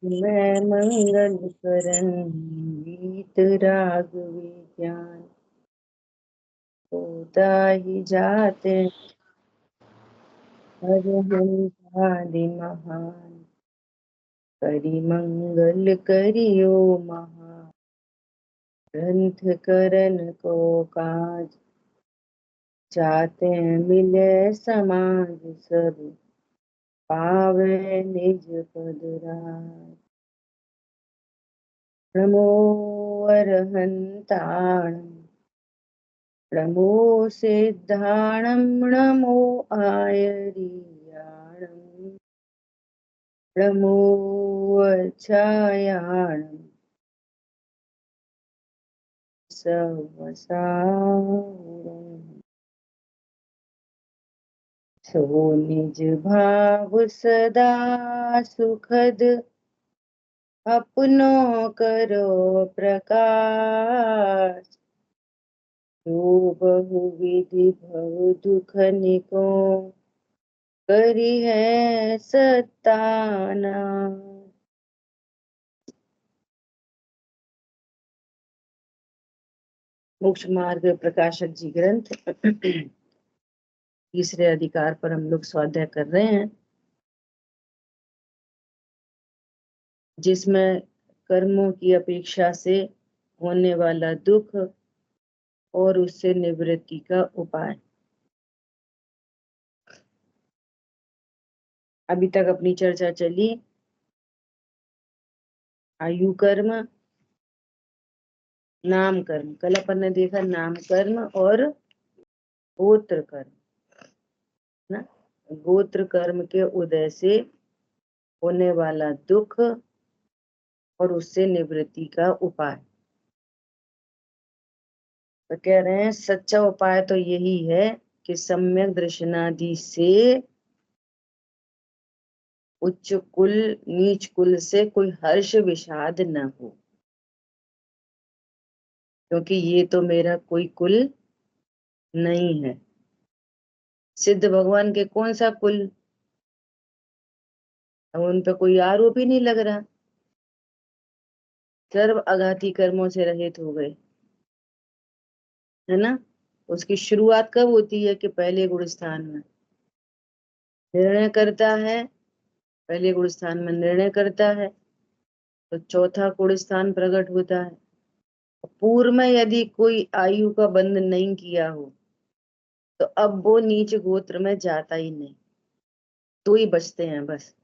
में मंगल करन गीत राग विज्ञान होता ही जाते हरि महान करी मंगल करियो महा ग्रंथ करन को काज चाहते मिले समाज सब पावे निज पद राज नमो अरहंताणं नमो सिद्धाणं नमो आयर्याणं नमो अच्छायाणं सवसावरणं सो निज भाव सदा सुखद अपनों करो प्रकाश जो बहुविधि भव दुख निको करी है सताना। मोक्ष मार्ग प्रकाशक जी ग्रंथ तीसरे अधिकार पर हम लोग स्वाध्याय कर रहे हैं, जिसमें कर्मों की अपेक्षा से होने वाला दुख और उससे निवृत्ति का उपाय। अभी तक अपनी चर्चा चली आयु कर्म, नाम कर्म। कल अपन ने देखा नाम कर्म और गोत्र कर्म ना। गोत्र कर्म के उदय से होने वाला दुख और उससे निवृत्ति का उपाय। तो कह रहे हैं सच्चा उपाय तो यही है कि सम्यक दर्शनादि से उच्च कुल नीच कुल से कोई हर्ष विषाद न हो, क्योंकि ये तो मेरा कोई कुल नहीं है। सिद्ध भगवान के कौन सा कुल, अब उन पे कोई आरोप ही नहीं लग रहा, सर्व अघाती कर्मों से रहित हो गए, है ना। उसकी शुरुआत कब होती है कि पहले गुण स्थान में निर्णय करता है, पहले गुण स्थान में निर्णय करता है तो चौथा गुण स्थान प्रकट होता है। पूर्व में यदि कोई आयु का बंध नहीं किया हो तो अब वो नीच गोत्र में जाता ही नहीं। दो ही बचते हैं बस,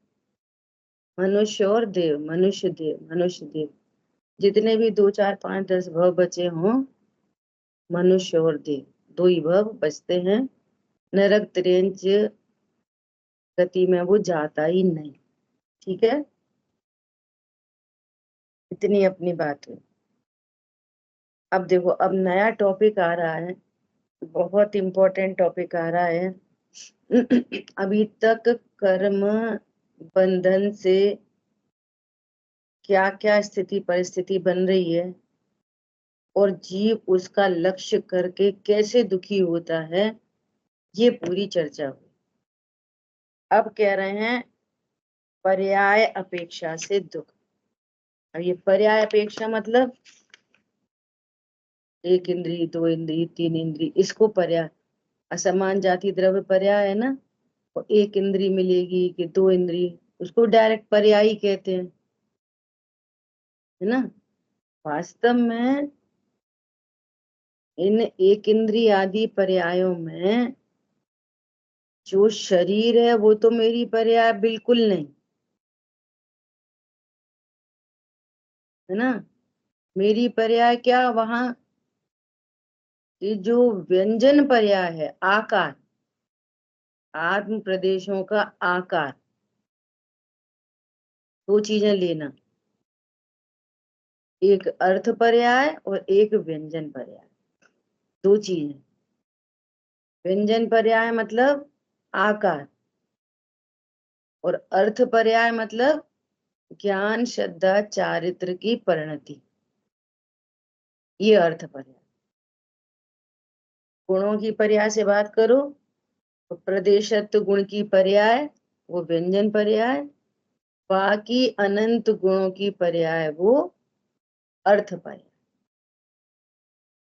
मनुष्य और देव, मनुष्य देव, मनुष्य देव। जितने भी 2 4 5 10 भव बचे हों, मनुष्य और देव दो ही भव बचते हैं। नरक त्रेंच गति में वो जाता ही नहीं। ठीक है, इतनी अपनी बात है। अब देखो, अब नया टॉपिक आ रहा है, बहुत इंपॉर्टेंट टॉपिक आ रहा है। अभी तक कर्म बंधन से क्या क्या स्थिति परिस्थिति बन रही है और जीव उसका लक्ष्य करके कैसे दुखी होता है, ये पूरी चर्चा हुई। अब कह रहे हैं पर्याय अपेक्षा से दुख। अब ये पर्याय अपेक्षा मतलब 1 इंद्री 2 इंद्री 3 इंद्री, इसको पर्याय। असमान जाति द्रव्य पर्याय है ना, और 1 इंद्री मिलेगी कि 2 इंद्री, उसको डायरेक्ट पर्याय ही कहते हैं, है ना। वास्तव में इन 1 इंद्री आदि पर्यायों में जो शरीर है वो तो मेरी पर्याय बिल्कुल नहीं, है ना। मेरी पर्याय क्या वहां कि जो व्यंजन पर्याय है, आकार, आत्म प्रदेशों का आकार, दो चीजें लेना, एक अर्थ पर्याय और एक व्यंजन पर्याय, दो चीजें। व्यंजन पर्याय मतलब आकार, और अर्थ पर्याय मतलब ज्ञान श्रद्धा चारित्र की परिणति, ये अर्थ पर्याय। गुणों की पर्याय से बात करो तो प्रदेशत्व गुण की पर्याय वो व्यंजन पर्याय, बाकी अनंत गुणों की पर्याय वो अर्थ पर्याय।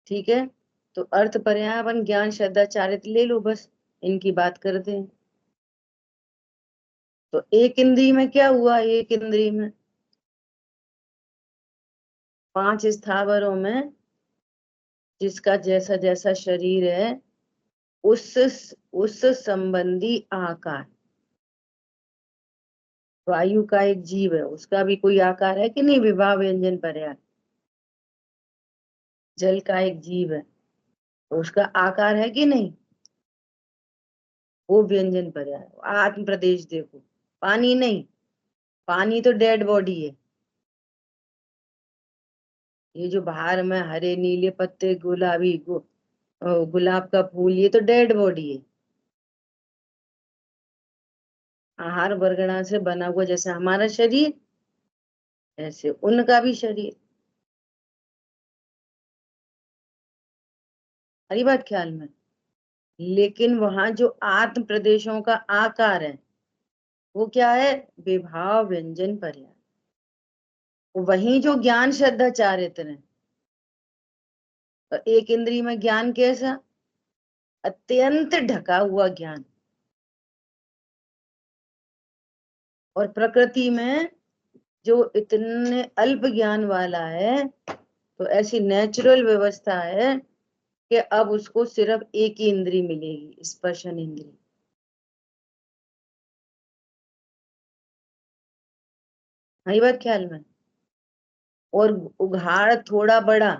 ठीक है, तो अर्थ पर्याय अपन ज्ञान श्रद्धा चारित्र ले लो, बस इनकी बात करते हैं। तो एक इंद्री में क्या हुआ, एक इंद्री में 5 स्थावरों में जिसका जैसा जैसा शरीर है उस संबंधी आकार। वायु का एक जीव है, उसका भी कोई आकार है कि नहीं, विभा व्यंजन पर्याय। जल का एक जीव है, तो उसका आकार है कि नहीं, वो व्यंजन पर्याय। आत्म प्रदेश देखो, पानी नहीं, पानी तो डेड बॉडी है। ये जो बाहर में हरे नीले पत्ते, गुलाबी गुलाब का फूल, ये तो डेड बॉडी है। आहार वर्गणा से बना हुआ, जैसे हमारा शरीर ऐसे उनका भी शरीर। हरी बात ख्याल में। लेकिन वहां जो आत्म प्रदेशों का आकार है वो क्या है, विभाव व्यंजन पर्याय। वहीं जो ज्ञान श्रद्धा चारित्र है, तो एक इंद्री में ज्ञान कैसा, अत्यंत ढका हुआ ज्ञान, और प्रकृति में जो इतने अल्प ज्ञान वाला है, तो ऐसी नेचुरल व्यवस्था है कि अब उसको सिर्फ एक ही इंद्री मिलेगी, स्पर्शन इंद्री। यही बात ख्याल में। और उघाड़ थोड़ा बड़ा,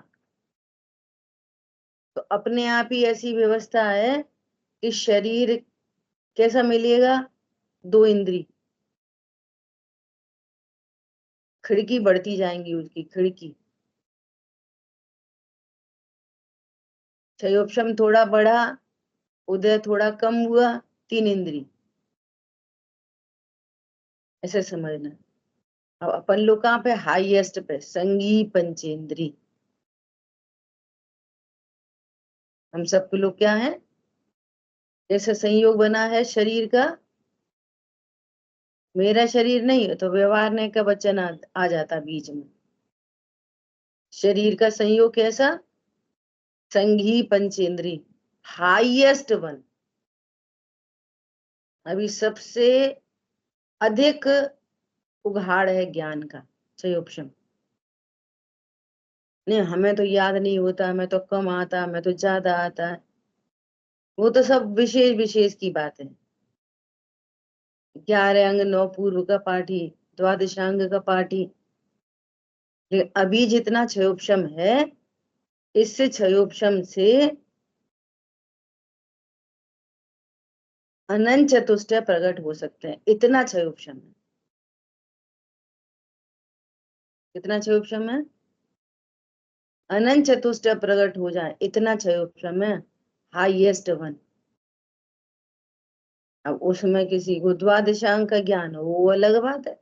तो अपने आप ही ऐसी व्यवस्था है कि शरीर कैसा मिलेगा, 2 इंद्री, खिड़की बढ़ती जाएंगी उसकी, खिड़की। क्षयोपशम थोड़ा बढ़ा, उदय थोड़ा कम हुआ, 3 इंद्री, ऐसे समझना। अब अपन लोग कहाँ पे, हाईएस्ट पे, संगी पंचेंद्री। हम सब लोग क्या है, जैसे संयोग बना है शरीर का, मेरा शरीर नहीं तो व्यवहार ने का वचन आ जाता बीच में। शरीर का संयोग कैसा, संघी पंचेंद्री, हाईएस्ट वन। अभी सबसे अधिक उघाड़ है ज्ञान का, संयोपशम। नहीं हमें तो याद नहीं होता, हमें तो कम आता, हमें तो ज्यादा आता है, वो तो सब विशेष विशेष की बात है। 11 अंग 9 पूर्व का पाठी, द्वादशांग का पाठी। लेकिन अभी जितना क्षयोपशम है, इससे क्षयोपशम से अनंत चतुष्टय प्रकट हो सकते हैं, इतना क्षयोपशम है। कितना क्षयोपशम है, अनंत चतुष्टय प्रकट हो जाए इतना क्षयोपशम है, हाईएस्ट वन। अब उसमें किसी को द्वादशांग का ज्ञान हो वो अलग बात है।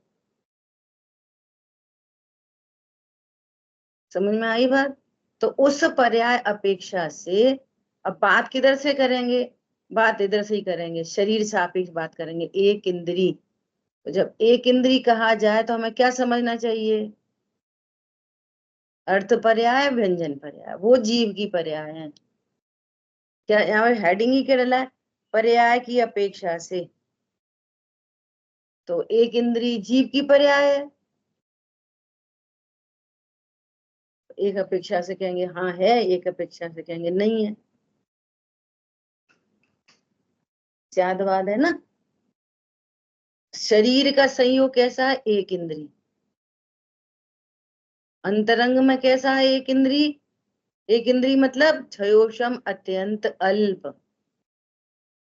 समझ में आई बात। तो उस पर्याय अपेक्षा से, अब बात किधर से करेंगे, बात इधर से ही करेंगे, शरीर सापेक्ष बात करेंगे, एक इंद्री। तो जब एक इंद्री कहा जाए तो हमें क्या समझना चाहिए, अर्थ पर्याय व्यंजन पर्याय, वो जीव की पर्याय है। क्या यहाँ पर हेडिंग ही क्या डला है, पर्याय की अपेक्षा से। तो एक इंद्री जीव की पर्याय है, एक अपेक्षा से कहेंगे हाँ है, एक अपेक्षा से कहेंगे नहीं है। ज्यादवाद है ना। शरीर का संयोग कैसा है, एक इंद्री। अंतरंग में कैसा है, एक इंद्री। एक इंद्री मतलब क्षयोक्षम अत्यंत अल्प,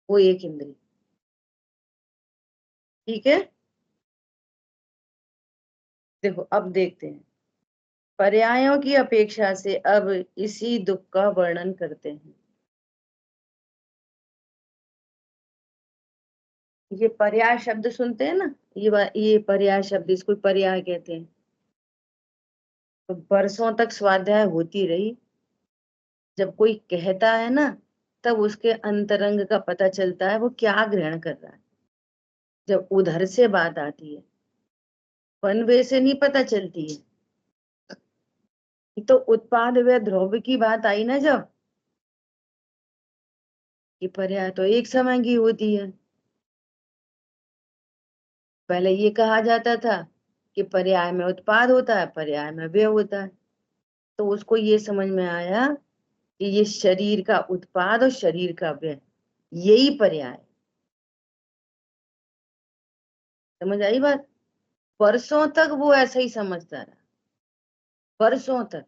वो एक इंद्री। ठीक है, देखो अब देखते हैं पर्यायों की अपेक्षा से, अब इसी दुख का वर्णन करते हैं। ये पर्याय शब्द सुनते हैं ना, ये पर्याय शब्द, इसको पर्याय कहते हैं। तो बरसों तक स्वाध्याय होती रही, जब कोई कहता है ना, तब उसके अंतरंग का पता चलता है वो क्या ग्रहण कर रहा है, जब उधर से बात आती है। वन वे से नहीं पता चलती है। तो उत्पाद व द्रव्य की बात आई ना जब, कि पर्याय तो एक समय की होती है। पहले ये कहा जाता था कि पर्याय में उत्पाद होता है, पर्याय में व्यय होता है। तो उसको ये समझ में आया कि ये शरीर का उत्पाद और शरीर का व्यय, यही पर्याय। समझ आई बात? वर्षों तक वो ऐसा ही समझता रहा, वर्षों तक।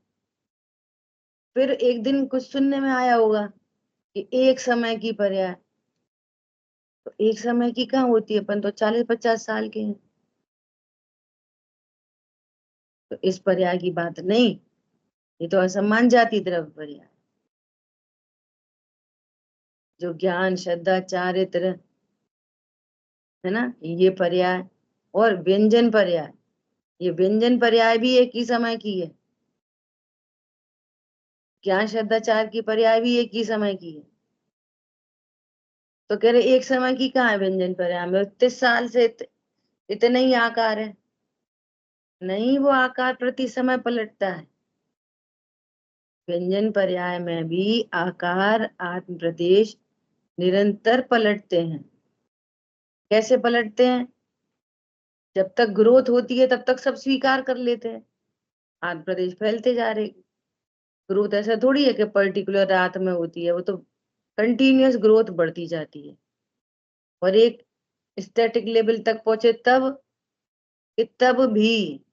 फिर एक दिन कुछ सुनने में आया होगा कि एक समय की पर्याय। तो एक समय की कहाँ होती है, अपन तो 40-50 साल के हैं। तो इस पर्याय की बात नहीं, ये तो असमान जाति द्रव्य पर्याय। जो ज्ञान श्रद्धा चारित्र है ना, ये पर्याय। और व्यंजन पर्याय, ये व्यंजन पर्याय भी एक ही समय की है। ज्ञान श्रद्धाचार की पर्याय भी एक ही समय की है। तो कह रहे एक समय की कहाँ है व्यंजन पर्याय में? 30 साल से इतने ही आकार है। नहीं, वो आकार प्रति समय पलटता है। व्यंजन पर्याय में भी आकार आत्म प्रदेश निरंतर पलटते हैं। कैसे पलटते हैं? जब तक ग्रोथ होती है तब तक सब स्वीकार कर लेते हैं, आत्म प्रदेश फैलते जा रहे। ग्रोथ ऐसा थोड़ी है कि पर्टिकुलर रात में होती है, वो तो कंटिन्यूअस ग्रोथ बढ़ती जाती है। और एक स्टैटिक लेवल तक पहुंचे तब, कि तब भी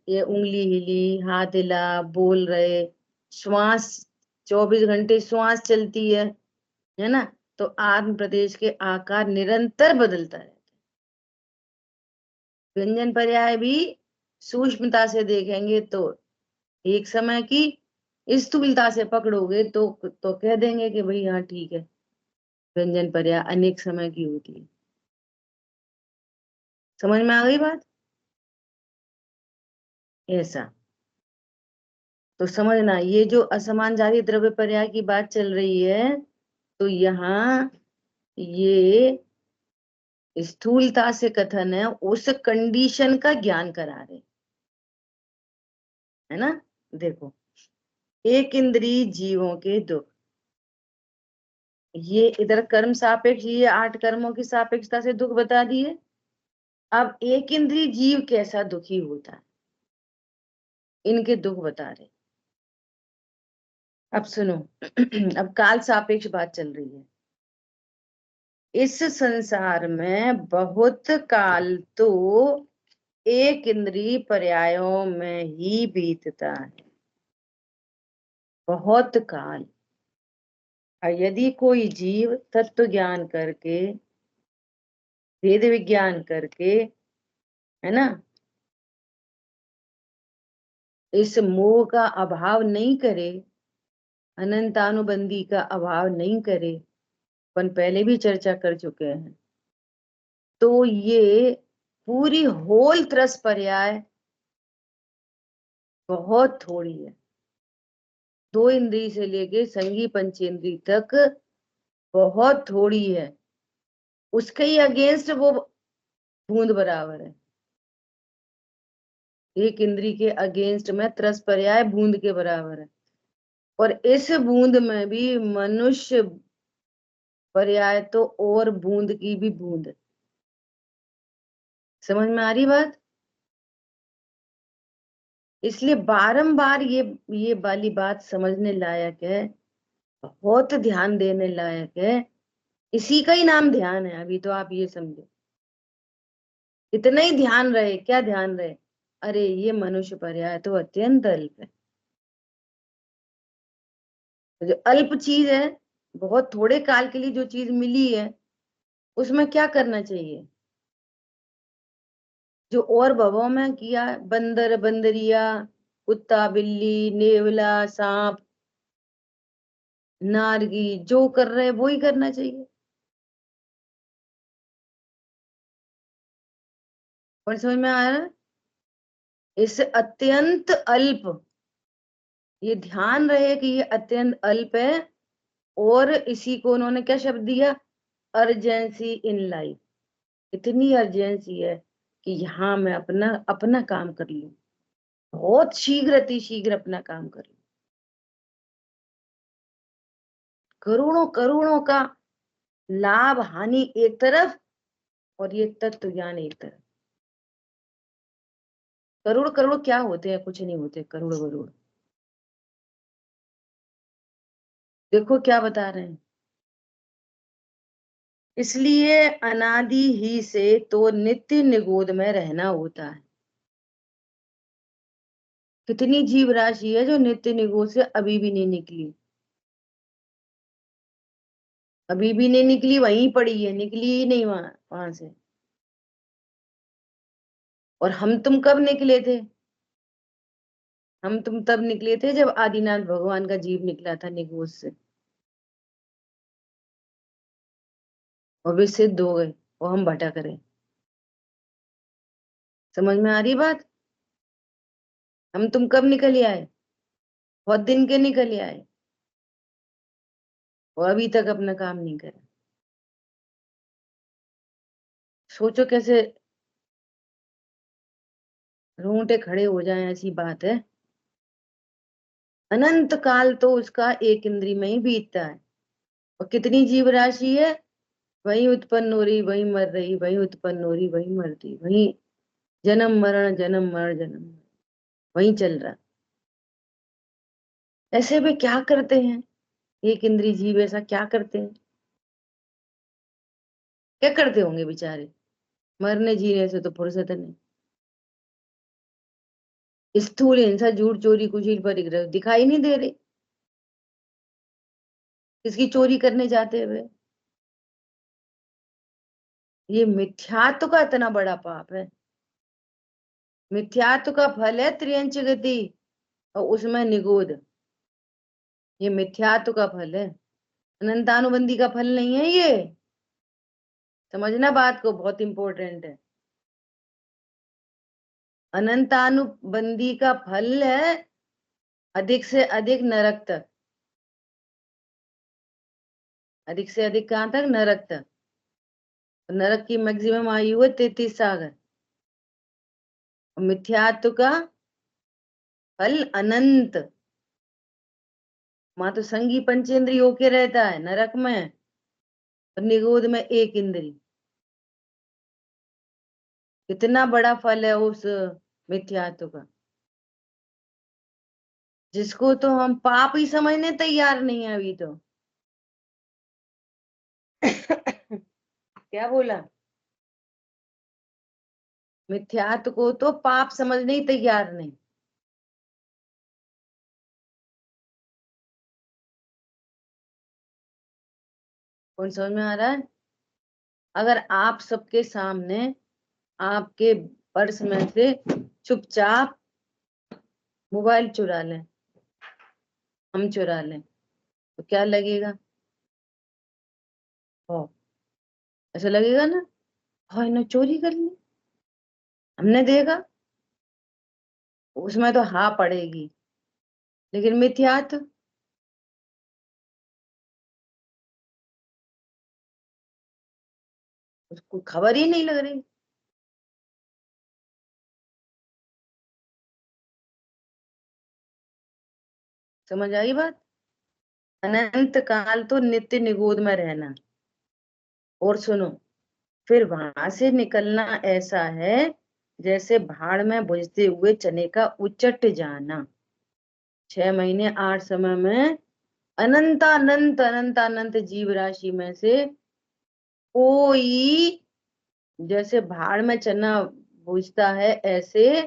ये उंगली हिली, हाथ हिला, बोल रहे, श्वास 24 घंटे श्वास चलती है ना। तो आत्म प्रदेश के आकार निरंतर बदलता है। व्यंजन पर्याय भी सूक्ष्मता से देखेंगे तो एक समय की, स्थूलता से पकड़ोगे तो कह देंगे कि भाई हाँ ठीक है, व्यंजन पर्याय अनेक समय की होती है। समझ में आ गई बात? ऐसा तो समझना, ये जो असमान जाति द्रव्य पर्याय की बात चल रही है, तो यहाँ ये स्थूलता से कथन है, उस कंडीशन का ज्ञान करा रहे, है ना। देखो, एक इंद्रिय जीवों के दुख, ये इधर कर्म सापेक्ष, ये 8 कर्मों की सापेक्षता से दुख बता दिए। अब एक इंद्रिय जीव कैसा दुखी होता है, इनके दुख बता रहे। अब सुनो अब काल सापेक्ष बात चल रही है। इस संसार में बहुत काल तो एक इंद्रिय पर्यायों में ही बीतता है, बहुत काल। और यदि कोई जीव तत्व ज्ञान करके, वेद विज्ञान करके, है ना, इस मोह का अभाव नहीं करे, अनंतानुबंधी का अभाव नहीं करे, अपन पहले भी चर्चा कर चुके हैं, तो ये पूरी होल त्रस पर्याय बहुत थोड़ी है। 2 इंद्रिय से लेके संगी पंचेंद्रिय तक बहुत थोड़ी है। उसके ही अगेंस्ट वो बूंद बराबर है। एक इंद्रिय के अगेंस्ट में त्रस पर्याय बूंद के बराबर है। और इस बूंद में भी मनुष्य पर्याय तो और बूंद की भी बूंद। समझ में आ रही बात? इसलिए बारंबार ये वाली बात समझने लायक है, बहुत ध्यान देने लायक है। इसी का ही नाम ध्यान है। अभी तो आप ये समझो, इतना ही ध्यान रहे। क्या ध्यान रहे? अरे ये मनुष्य पर्याय तो अत्यंत अल्प है। तो जो अल्प चीज है, बहुत थोड़े काल के लिए जो चीज मिली है, उसमें क्या करना चाहिए? जो और भवों में किया, बंदर बंदरिया, कुत्ता बिल्ली नेवला सांप नारगी, जो कर रहे वो ही करना चाहिए। और समझ में आ रहा है? इससे अत्यंत अल्प, ये ध्यान रहे कि ये अत्यंत अल्प है। और इसी को उन्होंने क्या शब्द दिया? Urgency in life. इतनी अर्जेंसी है कि यहाँ मैं अपना अपना काम कर लूं, बहुत शीघ्र अति शीघ्र अपना काम कर लूं। करोड़ों करोड़ों का लाभ हानि एक तरफ और ये तत्व ज्ञान एक तरफ। करोड़ करोड़ क्या होते हैं? कुछ नहीं होते करोड़ करोड़। देखो क्या बता रहे हैं, इसलिए अनादि ही से तो नित्य निगोद में रहना होता है। कितनी जीव राशि है जो नित्य निगोद से अभी भी नहीं निकली, अभी भी नहीं निकली, वहीं पड़ी है, निकली ही नहीं वहां से। और हम तुम कब निकले थे? हम तुम तब निकले थे जब आदिनाथ भगवान का जीव निकला था निगोद से, और वे सिद्ध हो गए और हम भटक रहे। समझ में आ रही बात? हम तुम कब निकल आए? बहुत दिन के निकल आए, और अभी तक अपना काम नहीं करा। सोचो कैसे रोंगटे खड़े हो जाए, ऐसी बात है। अनंत काल तो उसका एक इंद्री में ही बीतता है, और कितनी जीव राशि है, वही उत्पन्न हो रही, वही मर रही, वही उत्पन्न हो रही, वही मर रही, वही जन्म मरण जन्म मरण जन्म मरण, वही चल रहा। ऐसे वे क्या करते हैं? एक इंद्री जीव ऐसा क्या करते हैं? क्या करते होंगे बेचारे? मरने जीने से तो फुर्सत नहीं। स्थूल हिंसा, झूठ, चोरी, कुशील, परिग्रह दिखाई नहीं दे रही। किसकी चोरी करने जाते हुए? ये मिथ्यात्व का इतना बड़ा पाप है। मिथ्यात्व का फल है त्रियंच गति, और उसमें निगोद। ये मिथ्यात्व का फल है, अनंतानुबंधी का फल नहीं है ये। समझना बात को, बहुत इंपॉर्टेंट है। अनंतानुबंधी का फल है अधिक से अधिक नरक तक, अधिक से अधिक कहां तक? नरक तक। नरक की मैक्सिमम आयु है 33 सागर। मिथ्यात्व का फल अनंत। वहां तो संगी पंचेंद्रिय होके रहता है नरक में, और निगोद में एक इंद्री। कितना बड़ा फल है उस मिथ्यात्व का, जिसको तो हम पाप ही समझने तैयार नहीं है अभी तो। क्या बोला? मिथ्यात्व को तो पाप समझने ही तैयार नहीं। कौन समझ में आ रहा है? अगर आप सबके सामने आपके पर्स में से चुपचाप मोबाइल चुरा लें, हम चुरा लें, तो क्या लगेगा? ओ, ऐसा लगेगा ना, हाँ इन्होंने चोरी कर ली, हमने देखा। उसमें तो हाँ पड़ेगी। लेकिन मिथ्यात्व, उसको खबर ही नहीं लग रही। समझ आई बात? अनंत काल तो नित्य निगोद में रहना, और सुनो, फिर वहां से निकलना ऐसा है जैसे भाड़ में बुझते हुए चने का उचट जाना। 6 महीने 8 समय में अनंत अनंत अनंत अनंत जीव राशि में से कोई, जैसे भाड़ में चना बुझता है ऐसे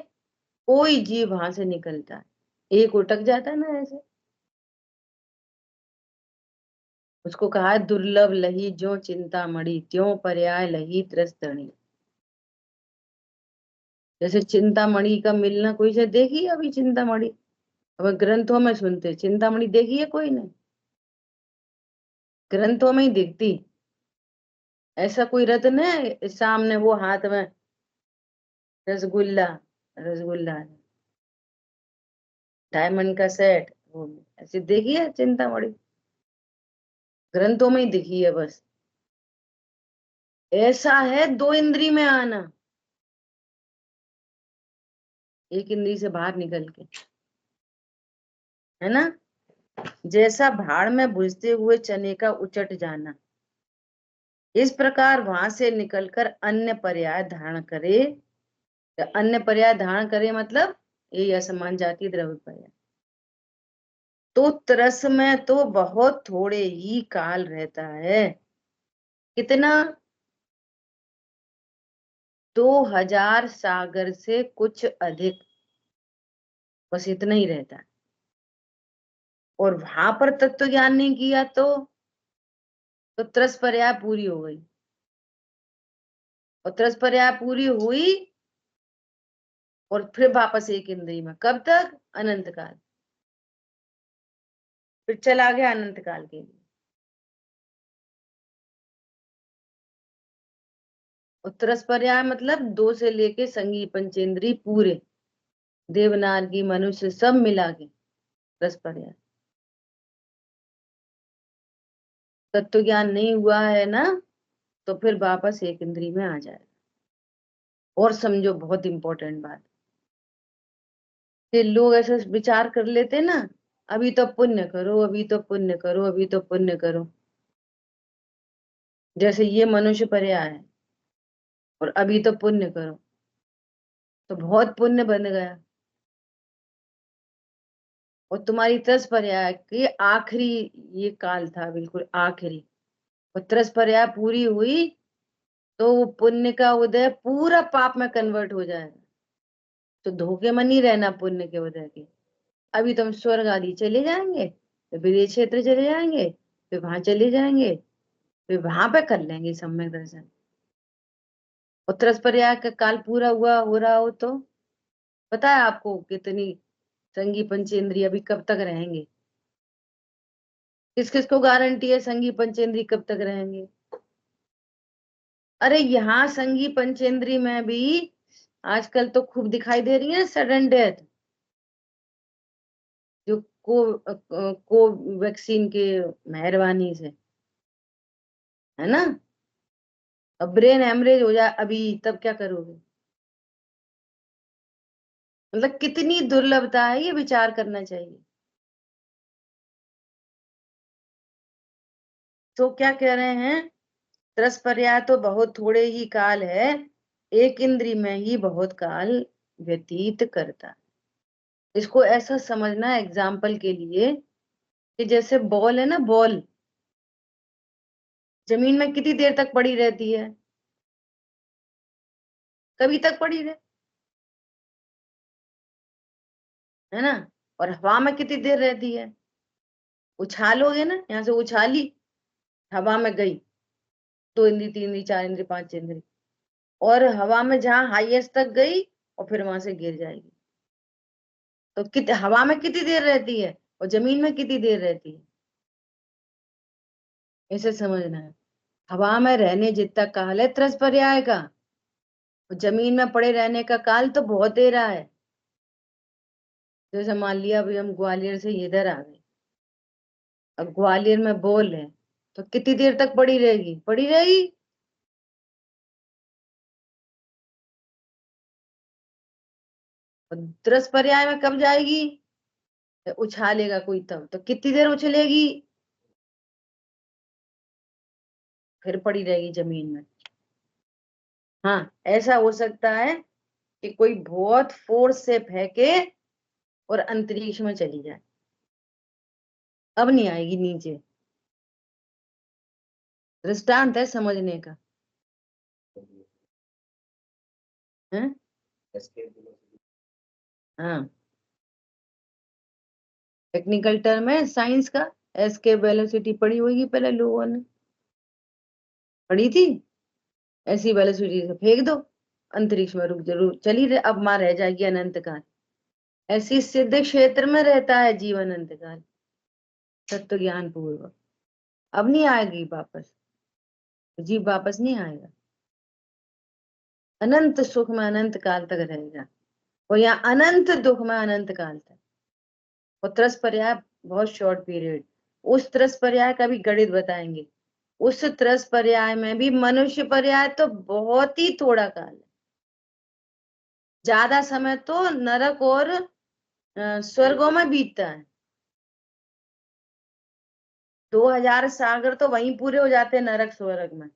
कोई जीव वहां से निकलता है, एक उटक जाता है ना ऐसे। उसको कहा है दुर्लभ लही ज्यों चिंतामणि, त्यों पर्याय लही त्रस्तणी। जैसे चिंतामणि का मिलना, कोई से देखी है अभी चिंतामणि? अब ग्रंथों में सुनते, चिंतामणि देखी है कोई ने? ग्रंथों में ही दिखती। ऐसा कोई रत्न है सामने, वो हाथ में रसगुल्ला, रसगुल्ला डायमंड का सेट, वो ऐसे देखी है चिंतामणि? ग्रंथों में ही दिखी है बस। ऐसा है दो इंद्री में आना, एक इंद्री से बाहर निकल के, है ना। जैसा भाड़ में भुजते हुए चने का उचट जाना, इस प्रकार वहां से निकलकर अन्य पर्याय धारण करे। अन्य पर्याय धारण करे मतलब ये असमान जाति द्रव्य पर्याय। तो तरस में तो बहुत थोड़े ही काल रहता है। कितना? 2000 सागर से कुछ अधिक, बस इतना ही रहता है। और वहां पर तत्व ज्ञान नहीं किया तो त्रस पर्याय पूरी हो गई। और त्रस पर्याय पूरी हुई और फिर वापस एक इंद्रिय में, कब तक? अनंत काल। फिर चला गया अनंत काल के लिए। और त्रस पर्याय मतलब 2 से लेके संगी पंचेंद्री पूरे, देवनागरी मनुष्य सब मिला के त्रस पर्याय। तत्व ज्ञान नहीं हुआ है ना, तो फिर वापस एक इंद्रिय में आ जाएगा। और समझो बहुत इंपॉर्टेंट बात, कि लोग ऐसे विचार कर लेते ना, अभी तो पुण्य करो, अभी तो पुण्य करो, अभी तो पुण्य करो। जैसे ये मनुष्य पर्याय है और अभी तो पुण्य करो, तो बहुत पुण्य बन गया। और तुम्हारी त्रस पर्याय की आखिरी ये काल था, बिल्कुल आखिरी। और त्रस पर्याय पूरी हुई तो वो पुण्य का उदय पूरा पाप में कन्वर्ट हो जाएगा। तो धोखे में नहीं रहना पुण्य के उदय के। अभी तुम स्वर्ग आदि चले जाएंगे, फिर विदेश क्षेत्र चले जाएंगे, फिर वहां चले जाएंगे, फिर वहां पे कर लेंगे सम्यक दर्शन। और त्रस पर्याय का काल पूरा हुआ हो रहा हो तो पता है आपको कितनी संगी पंचेंद्रिय अभी कब तक रहेंगे? किस किस को गारंटी है संगी पंचेंद्रिय कब तक रहेंगे? अरे यहाँ संगी पंचेंद्रिय में भी आजकल तो खूब दिखाई दे रही है सडन डेथ, जो को वैक्सीन के मेहरबानी से, है ना। अब ब्रेन हेमरेज हो जाए अभी, तब क्या करोगे? मतलब कितनी दुर्लभता है, ये विचार करना चाहिए। तो क्या कह रहे हैं? त्रस पर्याय तो बहुत थोड़े ही काल है, एक इंद्री में ही बहुत काल व्यतीत करता है। इसको ऐसा समझना एग्जाम्पल के लिए कि जैसे बॉल है ना, बॉल जमीन में कितनी देर तक पड़ी रहती है? कभी तक पड़ी रहे, है ना। और हवा में कितनी देर रहती है? उछालोगे ना, यहाँ से उछाली, हवा में गई, 2 इंद्री, 3 इंद्री, 4 इंद्री, 5 इंद्री, और हवा में जहां हाईएस्ट तक गई और फिर वहां से गिर जाएगी। तो हवा में कितनी देर रहती है और जमीन में कितनी देर रहती है? इसे समझना है। हवा में रहने जितना काल है त्रस पर्याय का, और जमीन में पड़े रहने का काल तो बहुत दे रहा है। जैसे मान लिया अभी हम ग्वालियर से इधर आ गए, अब ग्वालियर में बोल है, तो कितनी देर तक पड़ी रहेगी? पड़ी रहेगी। और त्रस पर्याय में कब जाएगी? तो उछालेगा कोई तब, तो कितनी देर उछलेगी? फिर पड़ी रहेगी जमीन में। हाँ, ऐसा हो सकता है कि कोई बहुत फोर्स से फेंके और अंतरिक्ष में चली जाए, अब नहीं आएगी नीचे। दृष्टांत है समझने का, है। हाँ, टेक्निकल टर्म है साइंस का। एस्केप वेलोसिटी पढ़ी होगी पहले लोगों ने, पढ़ी थी। ऐसी वेलोसिटी से फेंक दो, अंतरिक्ष में रुक जरूर चली रहे, अब मां रह जाएगी अनंत काल। ऐसी सिद्ध क्षेत्र में रहता है जीवन अनंत काल, तत्व ज्ञान पूर्वक। अब नहीं आएगी वापस, जीव वापस नहीं आएगा, अनंत सुख में अनंत काल तक रहेगा। और यहाँ अनंत दुख में अनंत काल तक। और त्रस पर्याय बहुत शॉर्ट पीरियड, उस त्रस पर्याय का भी गणित बताएंगे। उस त्रस पर्याय में भी मनुष्य पर्याय तो बहुत ही थोड़ा काल है। ज्यादा समय तो नरक और स्वर्गों में बीतता है। 2000 सागर तो वहीं पूरे हो जाते हैं, नरक स्वर्ग में।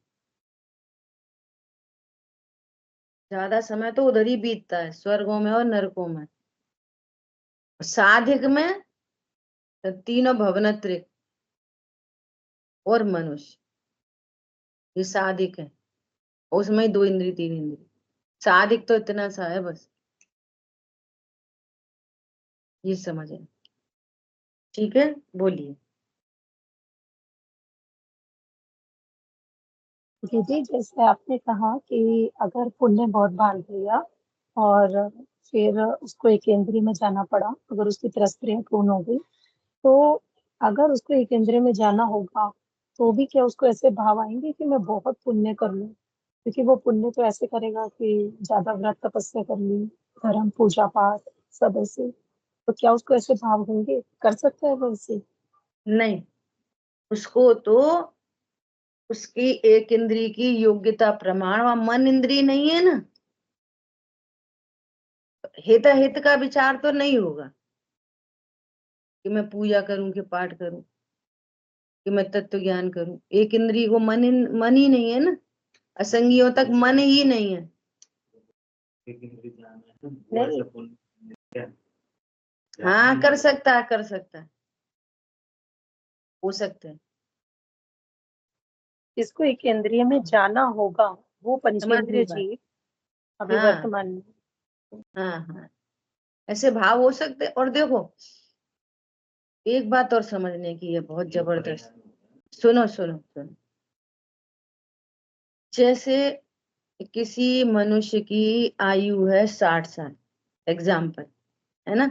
ज्यादा समय तो उधर ही बीतता है, स्वर्गों में और नरकों में। साधिक में तीनों भवनत्रिक और मनुष्य, ये साधिक है। उसमें ही 2 इंद्री 3 इंद्री। साधिक तो इतना सा है बस, ये समझे। ठीक है, बोलिए। दीदी, जैसे आपने कहा कि अगर पुण्य बहुत बांध लिया और फिर उसको एक इंद्रिय में जाना पड़ा, अगर उसकी तृष्णा पूर्ण हो गई, तो अगर उसको एक इंद्रिय में जाना होगा तो भी क्या उसको ऐसे भाव आएंगे कि मैं बहुत पुण्य कर लूं? क्योंकि वो पुण्य तो ऐसे करेगा कि ज्यादा व्रत तपस्या कर ली, धर्म पूजा पाठ सब ऐसे, तो क्या उसको ऐसे भाव होंगे? कर सकता है वो ऐसे? नहीं, उसको तो उसकी एक इंद्री की योग्यता प्रमाण, वहां मन इंद्री नहीं है ना, हित हित का विचार तो नहीं होगा कि मैं पूजा करूं कि पाठ करूं कि मैं तत्व ज्ञान करूं। एक इंद्री को मन ही नहीं है ना, असंगियों तक मन ही नहीं है। हाँ, कर सकता है, कर सकता है, हो सकता है। इसको एक इंद्रिय में जाना होगा, वो समझ नहीं पंचेंद्रिय पाए। जीव अभी हाँ वर्तमान में। हाँ हाँ, ऐसे भाव हो सकते। और देखो, एक बात और समझने की है बहुत जबरदस्त। सुनो सुनो सुनो, जैसे किसी मनुष्य की आयु है 60 साल, एग्जाम्पल है ना,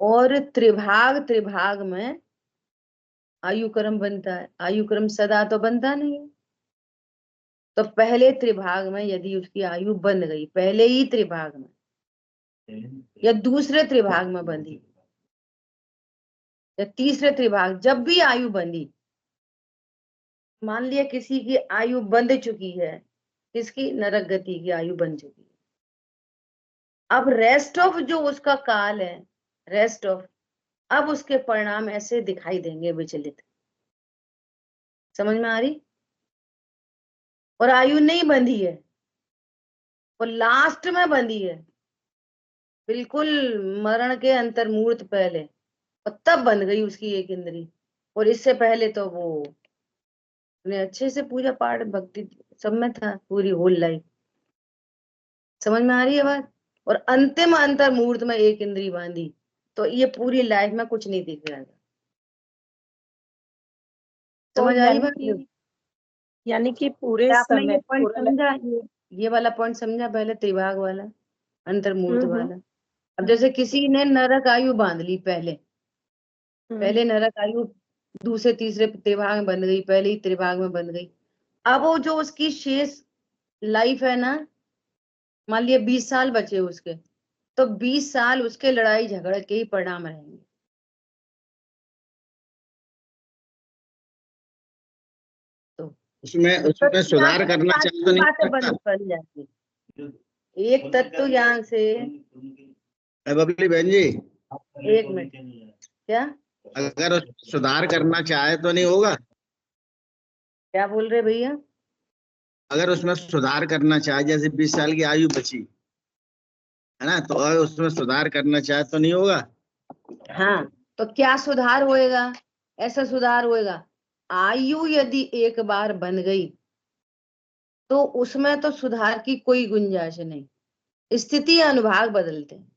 और त्रिभाग त्रिभाग में आयु क्रम बनता है। आयु क्रम सदा तो बनता नहीं है। तो पहले त्रिभाग में यदि उसकी आयु बन गई, पहले ही त्रिभाग में, या दूसरे त्रिभाग में बंधी, या तीसरे त्रिभाग, जब भी आयु बंधी, मान लिया किसी की आयु बंध चुकी है, किसकी, नरक गति की आयु बन चुकी है, अब रेस्ट ऑफ जो उसका काल है, रेस्ट ऑफ, अब उसके परिणाम ऐसे दिखाई देंगे विचलित। समझ में आ रही? और आयु नहीं बंधी है, वो लास्ट में बंधी है, बिल्कुल मरण के अंतर्मुहूर्त पहले, और तब बंध गई उसकी एक इंद्री। और इससे पहले तो वो ने अच्छे से पूजा पाठ भक्ति सब में था, पूरी होल लाइफ। समझ में आ रही है बात? और अंतिम अंतर मुहूर्त में एक इंद्री बांधी, तो ये पूरी लाइफ में कुछ नहीं दिख रहा था। तो समझ आई बात? यानी कि पूरे क्या आपने ये समय पॉइंट पूरा समझा? ये वाला पॉइंट समझा पहले, त्रिभाग वाला, अंतर्मुहूर्त हम्म वाला। अब जैसे किसी ने नरक आयु बांध ली पहले, हम्म पहले नरक आयु दूसरे तीसरे त्रिभाग में बन गई, पहले ही त्रिभाग में बन गई। अब वो जो उसकी शेष लाइफ है ना, मान लिया 20 साल बचे उसके, तो 20 साल उसके लड़ाई झगड़े के ही परिणाम रहेंगे। तो उसमें उसमें तत्व ज्ञान सुधार से तो करना बाकी चाहिए तो की नहीं हो बातें सकता? बन जाती, एक तत्व ज्ञान से। बबली बहन जी, एक मिनट, क्या अगर सुधार करना चाहे तो नहीं होगा? क्या बोल रहे भैया? अगर उसमें सुधार करना चाहे, जैसे 20 साल की आयु बची है ना, तो अगर उसमें सुधार करना चाहे तो नहीं होगा? हाँ, तो क्या सुधार होएगा? ऐसा सुधार होएगा, आयु यदि एक बार बन गई तो उसमें तो सुधार की कोई गुंजाइश नहीं। स्थिति या अनुभाग बदलते हैं,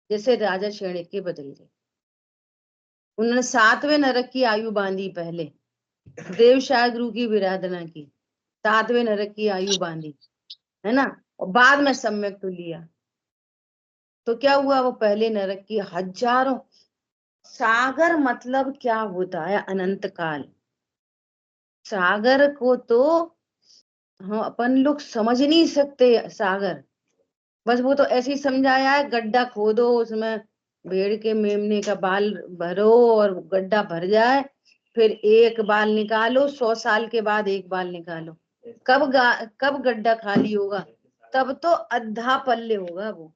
जैसे राजा श्रेणी के बदल गए। उन्होंने 7वें नरक की आयु बांधी पहले, देव शाहगुरु की विराधना की, 7वें नरक की आयु बांधी, है ना, और बाद में सम्यक तो लिया। तो क्या हुआ, वो पहले नरक की हजारों सागर, मतलब क्या होता है अनंत काल, सागर को तो हम अपन लोग समझ नहीं सकते। सागर बस वो तो ऐसे ही समझाया है, गड्ढा खोदो, उसमें भेड़ के मेमने का बाल भरो और गड्ढा भर जाए, फिर एक बाल निकालो, 100 साल के बाद एक बाल निकालो। कब कब गड्ढा खाली होगा? तब तो अद्धा पल्ले होगा वो,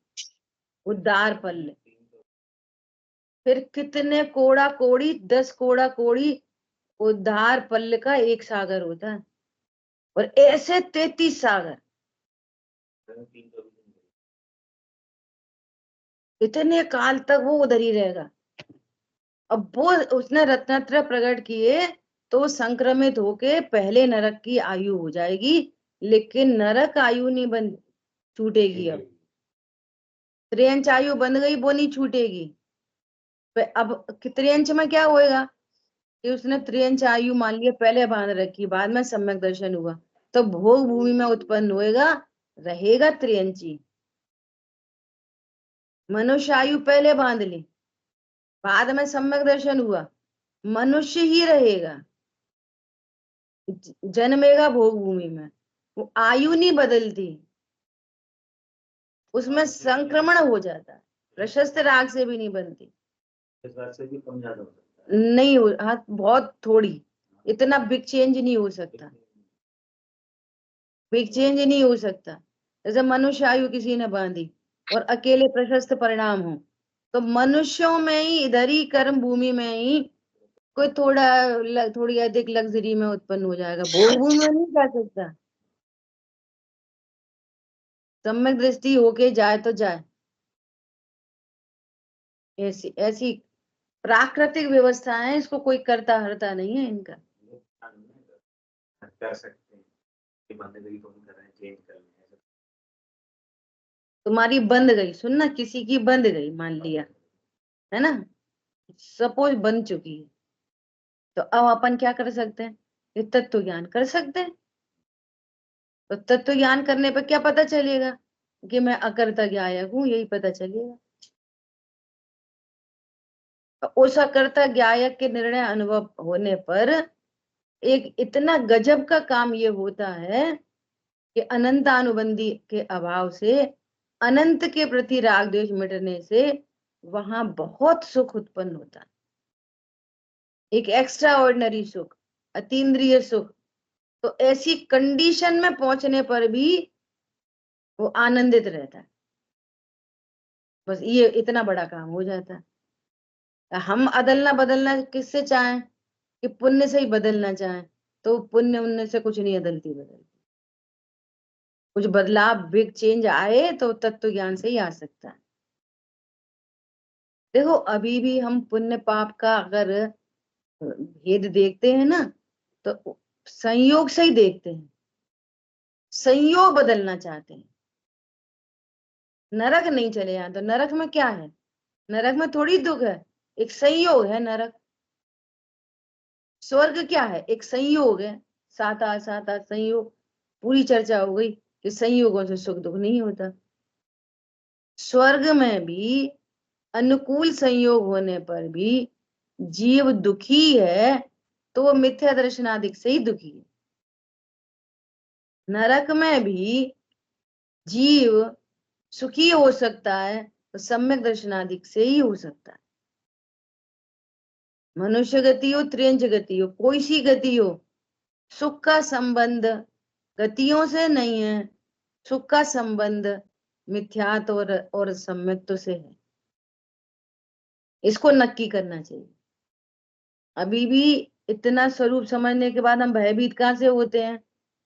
उद्धार पल्ले। फिर कितने कोड़ा कोड़ी, 10 कोड़ा कोड़ी उद्धार पल्ले का एक सागर होता है, और ऐसे 33 सागर। इतने काल तक वो उधर ही रहेगा। अब वो उसने रत्नत्रय प्रकट किए तो संक्रमित होके पहले नरक की आयु हो जाएगी, लेकिन नरक आयु नहीं बंद छूटेगी। अब त्रियंच आयु बंद गई, वो नहीं छूटेगी। अब त्रियंच में क्या होएगा कि उसने त्रियंच आयु मान लिया, पहले बांध रखी, बाद में सम्यक दर्शन हुआ, तो भोग भूमि में उत्पन्न होएगा, रहेगा त्रियंची। मनुष्य आयु पहले बांध ली, बाद में सम्यक दर्शन हुआ, मनुष्य ही रहेगा, जन्मेगा भोग भूमि में, वो आयु नहीं बदलती, उसमें संक्रमण हो जाता है, प्रशस्त राग से भी नहीं बनती, से भी कम ज्यादा हो सकता नहीं हो, हाँ बहुत थोड़ी, इतना बिग चेंज नहीं हो सकता, बिग चेंज नहीं हो सकता। जैसे मनुष्य आयु किसी ने बांधी और अकेले प्रशस्त परिणाम हो, तो मनुष्यों में ही, इधर ही कर्म भूमि में ही कोई थोड़ी अधिक लग्जरी में उत्पन्न हो जाएगा, भोग भूमि में नहीं जा सकता। सम्यक दृष्टि होके जाए तो जाए, ऐसी ऐसी प्राकृतिक व्यवस्था है, इसको कोई करता हरता नहीं है इनका। कर सकते हैं कि बंद गई तो हम कर रहे हैं, चेंज कर रहे हैं। तुम्हारी बंद गई, सुनना, किसी की बंद गई मान लिया, है ना, सपोज बन चुकी है, तो अब अपन क्या कर सकते हैं, ये तत्व ज्ञान कर सकते हैं। तो तत्व ज्ञान करने पर क्या पता चलेगा कि मैं अकर्ता ज्ञायक हूं, यही पता चलेगा। तो उस अकर्ता ज्ञायक के निर्णय अनुभव होने पर एक इतना गजब का काम ये होता है कि अनंत अनुबंधी के अभाव से, अनंत के प्रति राग द्वेष मिटने से वहां बहुत सुख उत्पन्न होता है, एक एक्स्ट्रा ऑर्डिनरी सुख, अतीन्द्रिय सुख। तो ऐसी कंडीशन में पहुंचने पर भी वो आनंदित रहता है, बस ये इतना बड़ा काम हो जाता है। हम अदलना बदलना किससे चाहें, कि पुण्य से ही बदलना चाहें, तो पुण्य उन्ने से कुछ नहीं बदलती, कुछ बदलाव बिग चेंज आए तो तत्व ज्ञान से ही आ सकता है। देखो अभी भी हम पुण्य पाप का अगर भेद देखते हैं ना, तो संयोग से ही देखते हैं, संयोग बदलना चाहते हैं। नरक नहीं चले जाए तो नरक में क्या है, नरक में थोड़ी दुख है, एक संयोग है नरक। स्वर्ग क्या है, एक संयोग है, सात आठ संयोग, पूरी चर्चा हो गई कि संयोगों से सुख दुख नहीं होता। स्वर्ग में भी अनुकूल संयोग होने पर भी जीव दुखी है, तो वो मिथ्या दर्शनादिक से ही दुखी है। नरक में भी जीव सुखी हो सकता है तो सम्यक दर्शनादिक से ही हो सकता है। मनुष्य गति हो, त्रियंच गति हो, कोई सी गति हो, सुख का संबंध गतियों से नहीं है, सुख का संबंध मिथ्यात और सम्यक से है। इसको नक्की करना चाहिए। अभी भी इतना स्वरूप समझने के बाद हम भयभीत कहाँ से होते हैं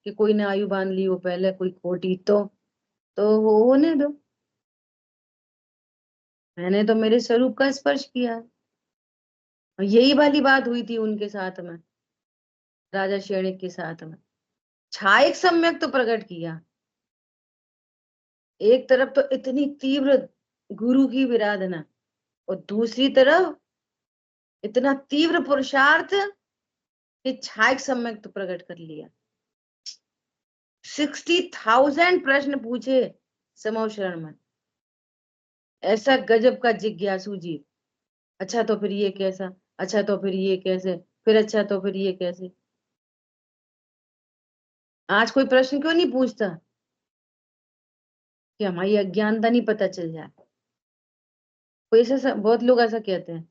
कि कोई ने आयु बांध ली हो पहले, कोई खोटी, तो होने दो, मैंने तो मेरे स्वरूप का स्पर्श किया है। और यही वाली बात हुई थी उनके साथ में, राजा श्रेणिक के साथ में, छायक सम्यक तो प्रकट किया। एक तरफ तो इतनी तीव्र गुरु की विराधना, और दूसरी तरफ इतना तीव्र पुरुषार्थ कि छायक सम्यक तो प्रकट कर लिया। 60,000 प्रश्न पूछे समोशरण में, ऐसा गजब का जिज्ञासु जी। अच्छा तो फिर ये कैसा, अच्छा तो फिर ये कैसे, फिर अच्छा तो फिर ये कैसे। आज कोई प्रश्न क्यों नहीं पूछता कि हमारी अज्ञानता नहीं पता चल जाए। कोई ऐसा, बहुत लोग ऐसा कहते हैं,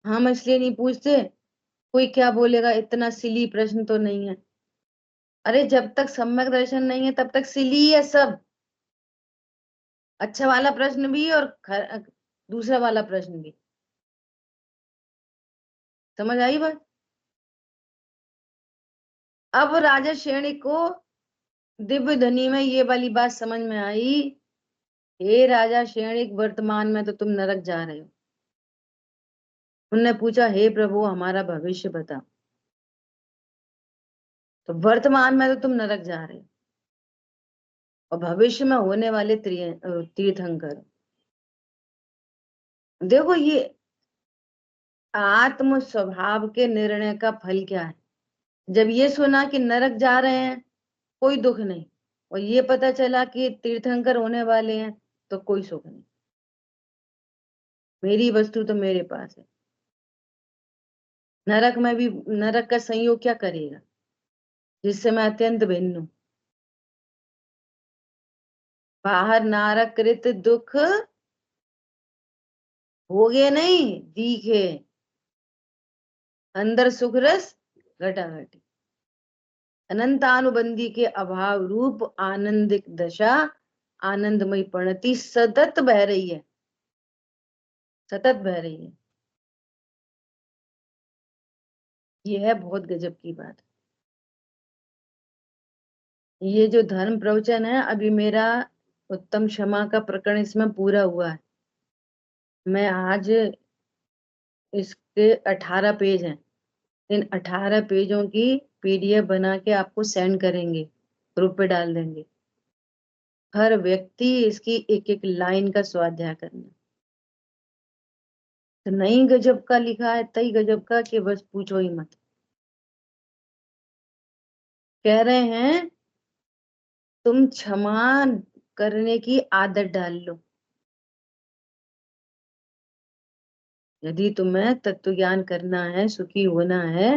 हम इसलिए नहीं पूछते, कोई क्या बोलेगा, इतना सिली प्रश्न तो नहीं है। अरे जब तक सम्यक दर्शन नहीं है तब तक सिली है सब, अच्छा वाला प्रश्न भी और दूसरा वाला प्रश्न भी। समझ आई बात? अब राजा श्रेणी को दिव्य ध्वनि में ये वाली बात समझ में आई, हे राजा श्रेणिक, वर्तमान में तो तुम नरक जा रहे हो। उनने पूछा, हे प्रभु हमारा भविष्य बता। तो वर्तमान में तो तुम नरक जा रहे हो और भविष्य में होने वाले तीर्थंकर। देखो ये आत्म स्वभाव के निर्णय का फल क्या है। जब ये सुना कि नरक जा रहे हैं, कोई दुख नहीं, और ये पता चला कि तीर्थंकर होने वाले हैं, तो कोई सुख नहीं। मेरी वस्तु तो मेरे पास है। नरक में भी, नरक का संयोग क्या करेगा जिससे मैं अत्यंत भिन्न हूं। बाहर नारक कृत दुख भोगे नहीं दिखे, अंदर सुख रस घटाघटी। अनंतानुबंधी के अभाव रूप आनंदिक दशा आनंदमयी प्रणति सतत बह रही है, सतत बह रही है। यह है बहुत गजब की बात। ये जो धर्म प्रवचन है, अभी मेरा उत्तम क्षमा का प्रकरण इसमें पूरा हुआ है। मैं आज इसके 18 पेज हैं, इन 18 पेजों की पीडीएफ बना के आपको सेंड करेंगे, ग्रुप पे डाल देंगे। हर व्यक्ति इसकी एक एक लाइन का स्वाध्याय करना। तो नई गजब का लिखा है, तई गजब का कि बस पूछो ही मत। कह रहे हैं तुम क्षमा करने की आदत डाल लो। यदि तुम्हें तत्व ज्ञान करना है, सुखी होना है,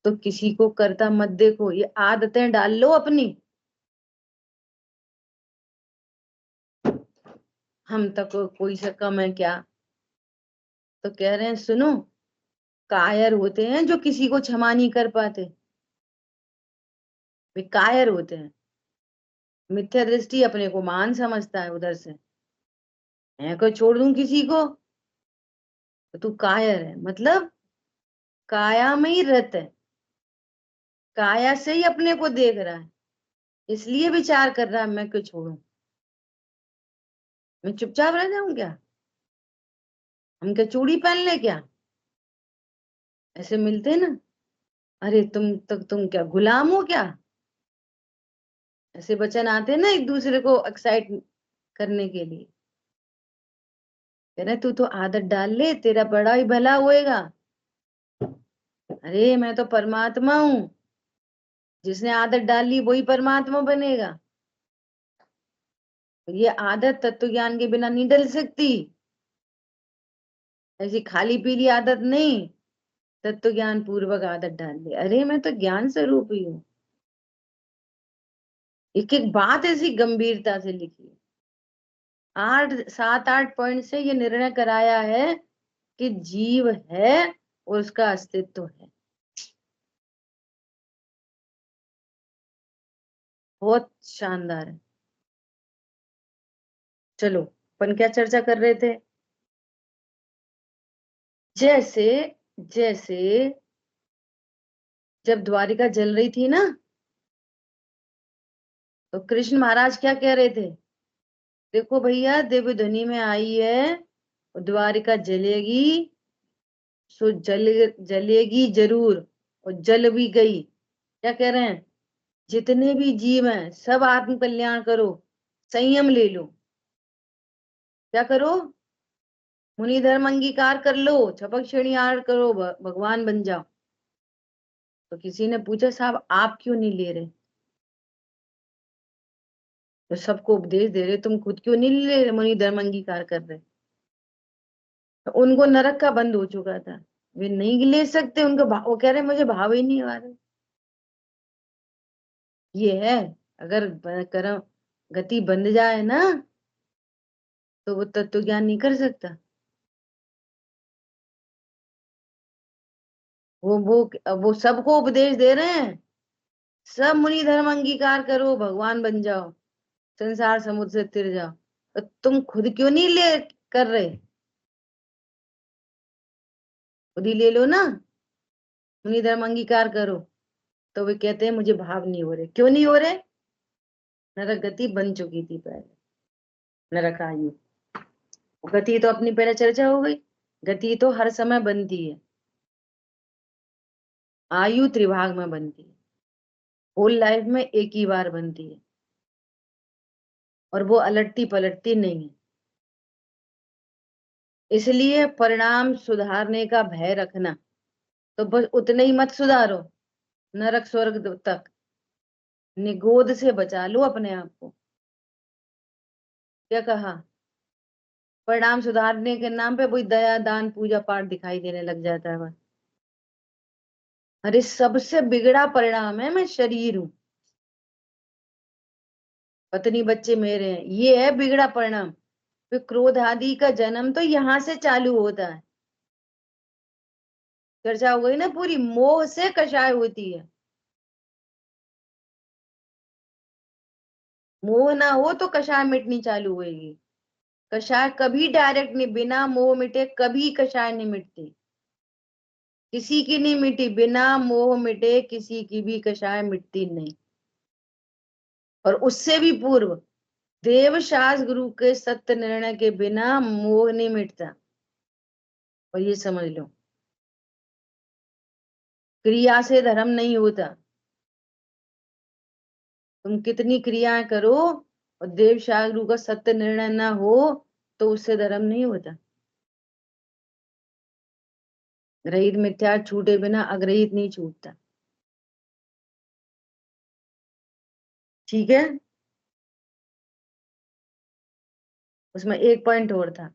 तो किसी को करता मत देखो, ये आदतें डाल लो अपनी। हम तक कोई से कम है क्या? तो कह रहे हैं सुनो, कायर होते हैं जो किसी को क्षमा नहीं कर पाते, वे कायर होते हैं। मिथ्या दृष्टि अपने को महान समझता है, उधर से मैं को छोड़ दूं किसी को, तो तू कायर है। मतलब काया में ही रत है, काया से ही अपने को देख रहा है, इसलिए विचार कर रहा है मैं क्यों छोड़ूं, मैं चुपचाप रह जाऊं क्या, हम क्या चूड़ी पहन ले क्या? ऐसे मिलते ना, अरे तुम क्या गुलाम हो क्या? ऐसे वचन आते ना एक दूसरे को एक्साइट करने के लिए। कह रहे तू तो आदत डाल ले, तेरा बड़ा ही भला होएगा। अरे मैं तो परमात्मा हूं, जिसने आदत डाल ली वही परमात्मा बनेगा। ये आदत तत्व ज्ञान के बिना नहीं डल सकती, ऐसी खाली पीली आदत नहीं। तत्व ज्ञान पूर्वक आदत डाल ले, अरे मैं तो ज्ञान स्वरूप ही हूँ। एक एक बात ऐसी गंभीरता से लिखी है। 7-8 पॉइंट से ये निर्णय कराया है कि जीव है और उसका अस्तित्व है। बहुत शानदार है। चलो अपन क्या चर्चा कर रहे थे? जैसे जैसे जब द्वारिका जल रही थी ना, तो कृष्ण महाराज क्या कह रहे थे? देखो भैया, दिव्य ध्वनि में आई है और द्वारिका जलेगी, सो जलेगी जरूर, और जल भी गई। क्या कह रहे हैं? जितने भी जीव हैं सब आत्म कल्याण करो, संयम ले लो। क्या करो? मुनि धर्म अंगीकार कर लो, छपक श्रेणी आर करो, भगवान बन जाओ। तो किसी ने पूछा, साहब आप क्यों नहीं ले रहे? तो सबको उपदेश दे रहे, तुम खुद क्यों नहीं ले रहे, मुनि धर्म अंगीकार कर रहे? तो उनको नरक का बंद हो चुका था, वे नहीं ले सकते, उनको वो कह रहे मुझे भाव ही नहीं आ रहे। ये है, अगर कर्म गति बंध जाए ना, तो वो तत्व ज्ञान नहीं कर सकता। वो सबको उपदेश दे रहे हैं, सब मुनि धर्म अंगीकार करो, भगवान बन जाओ। संसार समुद्र से तिर जाओ, तो तुम खुद क्यों नहीं ले कर रहे? खुद ही ले लो ना, मुनि धर्म अंगीकार करो। तो वे कहते हैं मुझे भाव नहीं हो रहे। क्यों नहीं हो रहे? नरक गति बन चुकी थी पहले, नरक आयु। गति तो अपनी पहले चर्चा हो गई, गति तो हर समय बनती है, आयु त्रिभाग में बनती है, होल लाइफ में एक ही बार बनती है, और वो अलटती पलटती नहीं है। इसलिए परिणाम सुधारने का भय रखना, तो बस उतने ही मत सुधारो, नरक स्वर्ग तक निगोद से बचा लो अपने आप को। क्या कहा? परिणाम सुधारने के नाम पे वही दया दान पूजा पाठ दिखाई देने लग जाता है बस। अरे सबसे बिगड़ा परिणाम है मैं शरीर हूं, पत्नी बच्चे मेरे हैं, ये है बिगड़ा परिणाम। फिर क्रोध आदि का जन्म तो यहां से चालू होता है। चर्चा हो गई ना पूरी, मोह से कषाय होती है। मोह ना हो तो कषाय मिटनी चालू होगी। कषाय कभी डायरेक्ट नहीं, बिना मोह मिटे कभी कषाय नहीं मिटती, किसी की नहीं मिटी। बिना मोह मिटे किसी की भी कषाय मिटती नहीं। और उससे भी पूर्व देव शास्त्र गुरु के सत्य निर्णय के बिना मोह नहीं मिटता। और ये समझ लो, क्रिया से धर्म नहीं होता। तुम कितनी क्रियाएं करो और देव शास्त्र गुरु का सत्य निर्णय ना हो तो उससे धर्म नहीं होता। ग्रहित मिथ्या छूटे बिना अग्रहित नहीं छूटता। ठीक है, उसमें एक पॉइंट और था,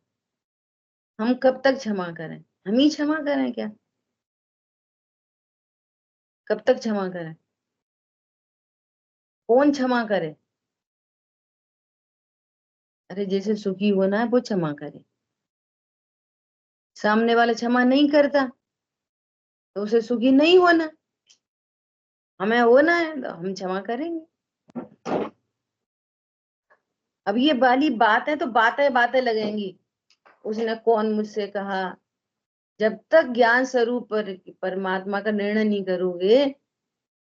हम कब तक क्षमा करें? हम ही क्षमा करें क्या? कब तक क्षमा करें? कौन क्षमा करे? अरे जैसे सुखी होना है वो क्षमा करे। सामने वाला क्षमा नहीं करता तो उसे सुखी नहीं होना। हमें होना है तो हम क्षमा करेंगे। अब ये वाली बात है तो बातें बातें लगेंगी। उसने कौन मुझसे कहा, जब तक ज्ञान स्वरूप परमात्मा का निर्णय नहीं करोगे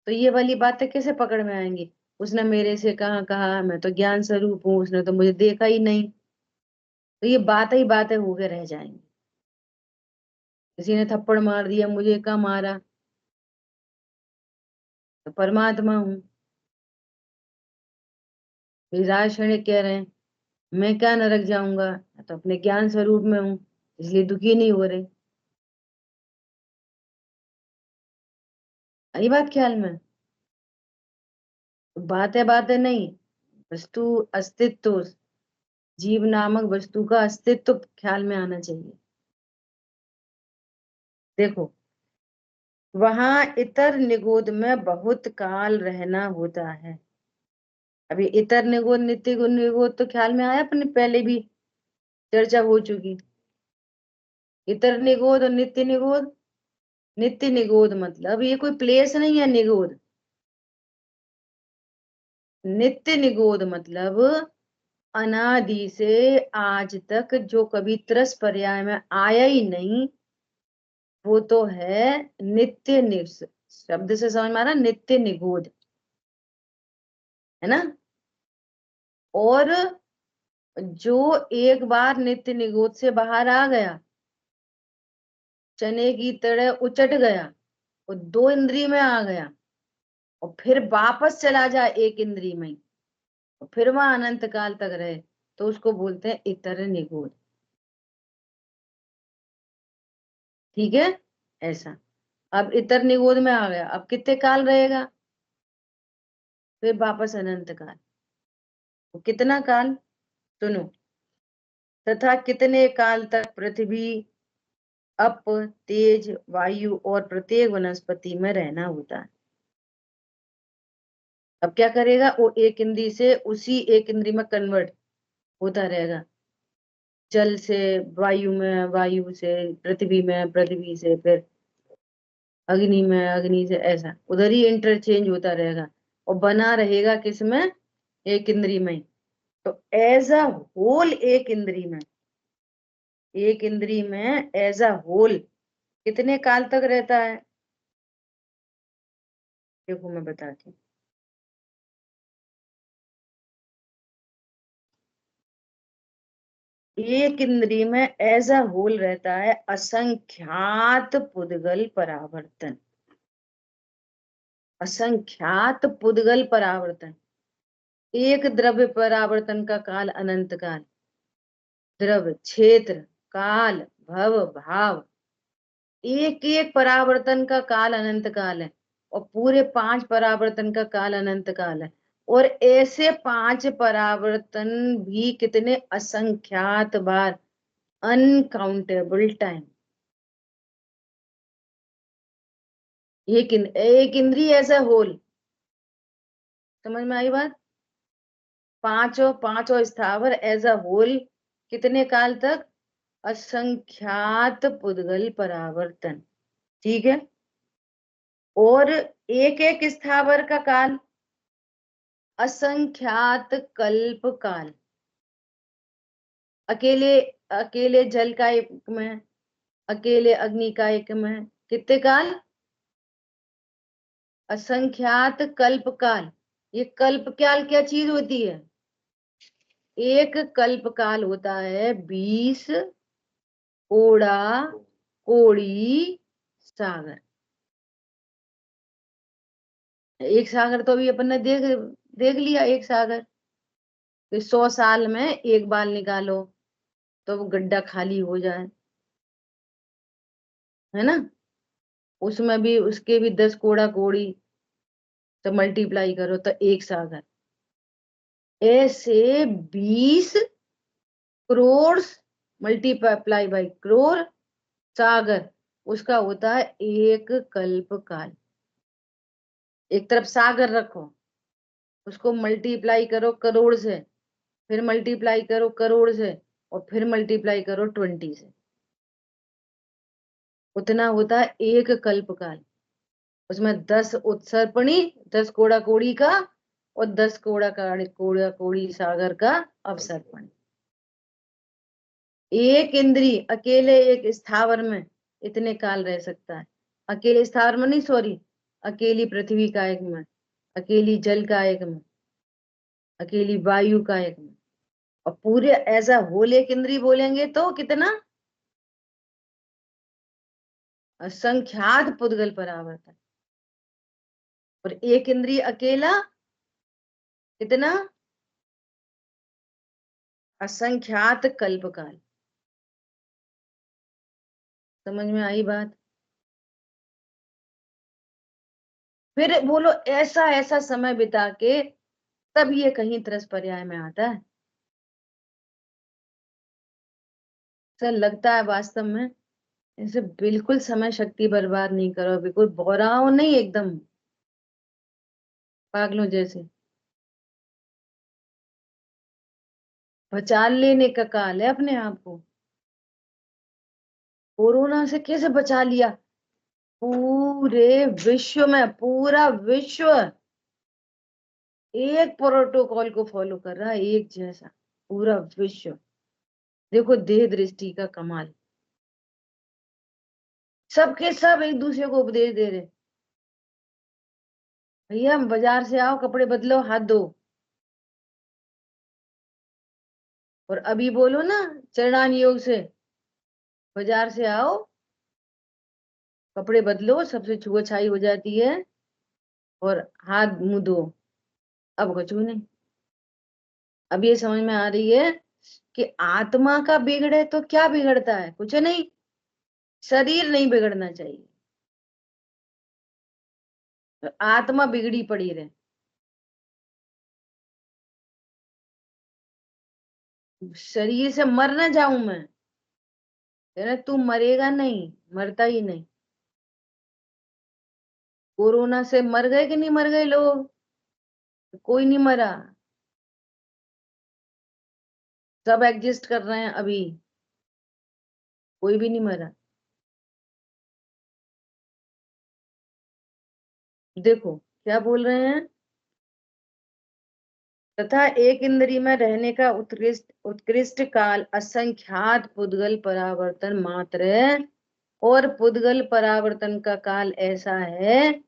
तो ये वाली बातें कैसे पकड़ में आएंगी? उसने मेरे से कहा, मैं तो ज्ञान स्वरूप हूँ, उसने तो मुझे देखा ही नहीं। तो ये बातें ही बातें होके रह जाएंगी। किसी ने थप्पड़ मार दिया, मुझे कहाँ मारा? तो परमात्मा हूँ। विराज क्षणिक कह रहे हैं मैं क्या नरक जाऊंगा, तो अपने ज्ञान स्वरूप में हूँ, इसलिए दुखी नहीं हो रहे। आई बात ख्याल में? बातें बातें नहीं, वस्तु अस्तित्व, जीव नामक वस्तु का अस्तित्व ख्याल में आना चाहिए। देखो, वहां इतर निगोद में बहुत काल रहना होता है। अभी इतर निगोद नित्य निगोद तो ख्याल में आया, अपने पहले भी चर्चा हो चुकी। इतर निगोद और नित्य निगोद। नित्य निगोद मतलब ये कोई प्लेस नहीं है निगोद। नित्य निगोद मतलब अनादि से आज तक जो कभी त्रस पर्याय में आया ही नहीं, वो तो है नित्य शब्द से समझ में आ रहा, नित्य निगोद है ना। और जो एक बार नित्य निगोद से बाहर आ गया, चने की तरह उचट गया, वो दो इंद्रिय में आ गया और फिर वापस चला जाए एक इंद्रिय में, और फिर वहां अनंत काल तक रहे, तो उसको बोलते हैं इतर निगोद। ठीक है, ऐसा। अब इतर निगोद में आ गया, अब कितने काल रहेगा? फिर वापस अनंत काल। तो कितना काल? सुनो, तथा कितने काल तक पृथ्वी, अप, तेज, वायु और प्रत्येक वनस्पति में रहना होता है। अब क्या करेगा वो? एक इंद्री से उसी एक इंद्री में कन्वर्ट होता रहेगा। जल से वायु में, वायु से पृथ्वी में, पृथ्वी से फिर अग्नि में, अग्नि से, ऐसा उधर ही इंटरचेंज होता रहेगा। और बना रहेगा किसमें? एक इंद्री में। तो एज अ होल एक इंद्री में एज अ होल कितने काल तक रहता है? देखो मैं बताती हूँ। एक इंद्री में एज अ होल रहता है असंख्यात पुद्गल परावर्तन। असंख्यात पुद्गल परावर्तन। एक द्रव्य परावर्तन का काल अनंत काल। द्रव्य, क्षेत्र, काल, भव, भाव, एक एक परावर्तन का काल अनंत काल है। और पूरे 5 परावर्तन का काल अनंत काल है। और ऐसे 5 परावर्तन भी कितने असंख्यात बार, अनकाउंटेबल टाइम। एक इंद्रिय एज अ होल, समझ में आई बात? पांचों स्थावर एज अ होल कितने काल तक? असंख्यात पुद्गल परावर्तन। ठीक है। और एक एक स्थावर का काल असंख्यात कल्प काल। अकेले अकेले जल का एक में, अकेले अग्नि का एक में कितने काल? असंख्यात कल्प काल। ये कल्प काल क्या चीज होती है? एक कल्प काल होता है 20 कोड़ा कोड़ी सागर। एक सागर तो अभी अपन ने देख देख लिया, एक सागर। तो 100 साल में एक बाल निकालो तो वो गड्ढा खाली हो जाए, है ना? उसमें भी उसके भी 10 कोड़ा कोड़ी, तो मल्टीप्लाई करो तो एक सागर। ऐसे 20 करोड़ मल्टीप्लाई बाई करोड़ सागर, उसका होता है एक कल्प काल। एक तरफ सागर रखो, उसको मल्टीप्लाई करो करोड़ से, फिर मल्टीप्लाई करो करोड़ से, और फिर मल्टीप्लाई करो 20 से। उतना होता है एक कल्प काल। उसमें 10 उत्सर्पणी, 10 कोड़ा कोड़ी का, और 10 कोड़ा कोड़ी सागर का अवसर्पण। एक इंद्री अकेले एक स्थावर में इतने काल रह सकता है। अकेले स्थावर में नहीं, सॉरी, अकेली पृथ्वी का एक में, अकेली जल का एक में, अकेली वायु का एक में। और पूरे ऐसा होल एक इंद्री बोलेंगे तो कितना? असंख्यात पुद्गल परावर्तन। और एक इंद्रिय अकेला कितना? असंख्यात कल्पकाल। समझ में आई बात? फिर बोलो ऐसा ऐसा समय बिता के तब ये कहीं त्रस पर्याय में आता है। सर लगता है वास्तव में इसे बिल्कुल समय शक्ति बर्बाद नहीं करो, बिल्कुल बौराओ नहीं, एकदम पागलों जैसे। बचा लेने का काल है अपने आप को। कोरोना से कैसे बचा लिया? पूरे विश्व में, पूरा विश्व एक प्रोटोकॉल को फॉलो कर रहा है, एक जैसा पूरा विश्व। देखो देह दृष्टि का कमाल। सबके सब एक दूसरे को उपदेश दे रहे, भैया बाजार से आओ, कपड़े बदलो, हाथ धो। और अभी बोलो ना चरणान योग से, बाजार से आओ, कपड़े बदलो, सबसे छुआछाई हो जाती है, और हाथ मुंह धो। अब कुछ भी नहीं। अब ये समझ में आ रही है कि आत्मा का बिगड़े तो क्या बिगड़ता है? कुछ नहीं, शरीर नहीं बिगड़ना चाहिए। तो आत्मा बिगड़ी पड़ी रहे। शरीर से मर ना जाऊं मैं, तेरे तू मरेगा नहीं, मरता ही नहीं। कोरोना से मर गए कि नहीं मर गए लोग? कोई नहीं मरा, सब एग्जिस्ट कर रहे हैं अभी, कोई भी नहीं मरा। देखो क्या बोल रहे हैं, तथा एक इंद्रिय में रहने का उत्कृष्ट काल असंख्यात पुद्गल परावर्तन मात्र है, और पुद्गल परावर्तन का काल ऐसा है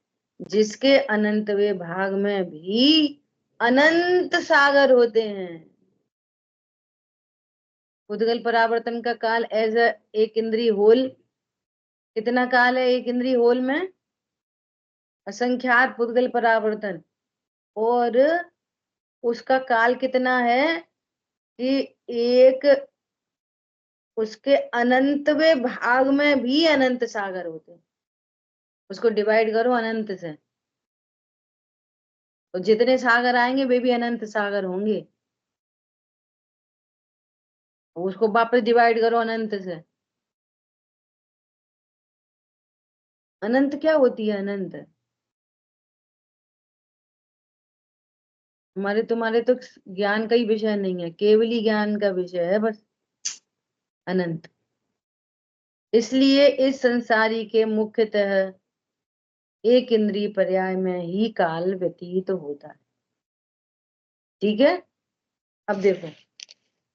जिसके अनंतवें भाग में भी अनंत सागर होते हैं। पुद्गल परावर्तन का काल एज एक इंद्रिय होल, कितना काल है एक इंद्रिय होल में? असंख्यात पुद्गल परावर्तन। और उसका काल कितना है कि एक उसके अनंतवें भाग में भी अनंत सागर होते हैं। उसको डिवाइड करो अनंत से, तो जितने सागर आएंगे वे भी अनंत सागर होंगे। उसको वापस डिवाइड करो अनंत से। अनंत क्या होती है? अनंत हमारे तुम्हारे तो ज्ञान का ही विषय नहीं है, केवली ज्ञान का विषय है बस अनंत। इसलिए इस संसारी के मुख्यतः एक इंद्रिय पर्याय में ही काल व्यतीत होता है। ठीक है, अब देखो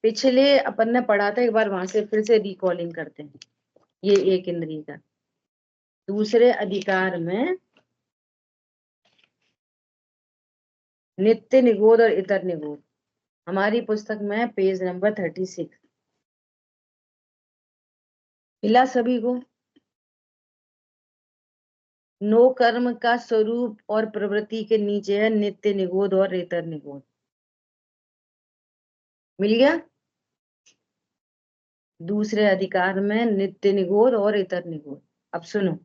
पिछले अपन ने पढ़ा था, एक बार वहां से फिर से रिकॉलिंग करते हैं। ये एक इंद्रिय का दूसरे अधिकार में नित्य निगोद और इतर निगोद, हमारी पुस्तक में पेज नंबर 36 मिला सभी को। नो कर्म का स्वरूप और प्रवृत्ति के नीचे है नित्य निगोद और इतर निगोद। मिल गया? दूसरे अधिकार में नित्य निगोद और इतर निगोद। अब सुनो,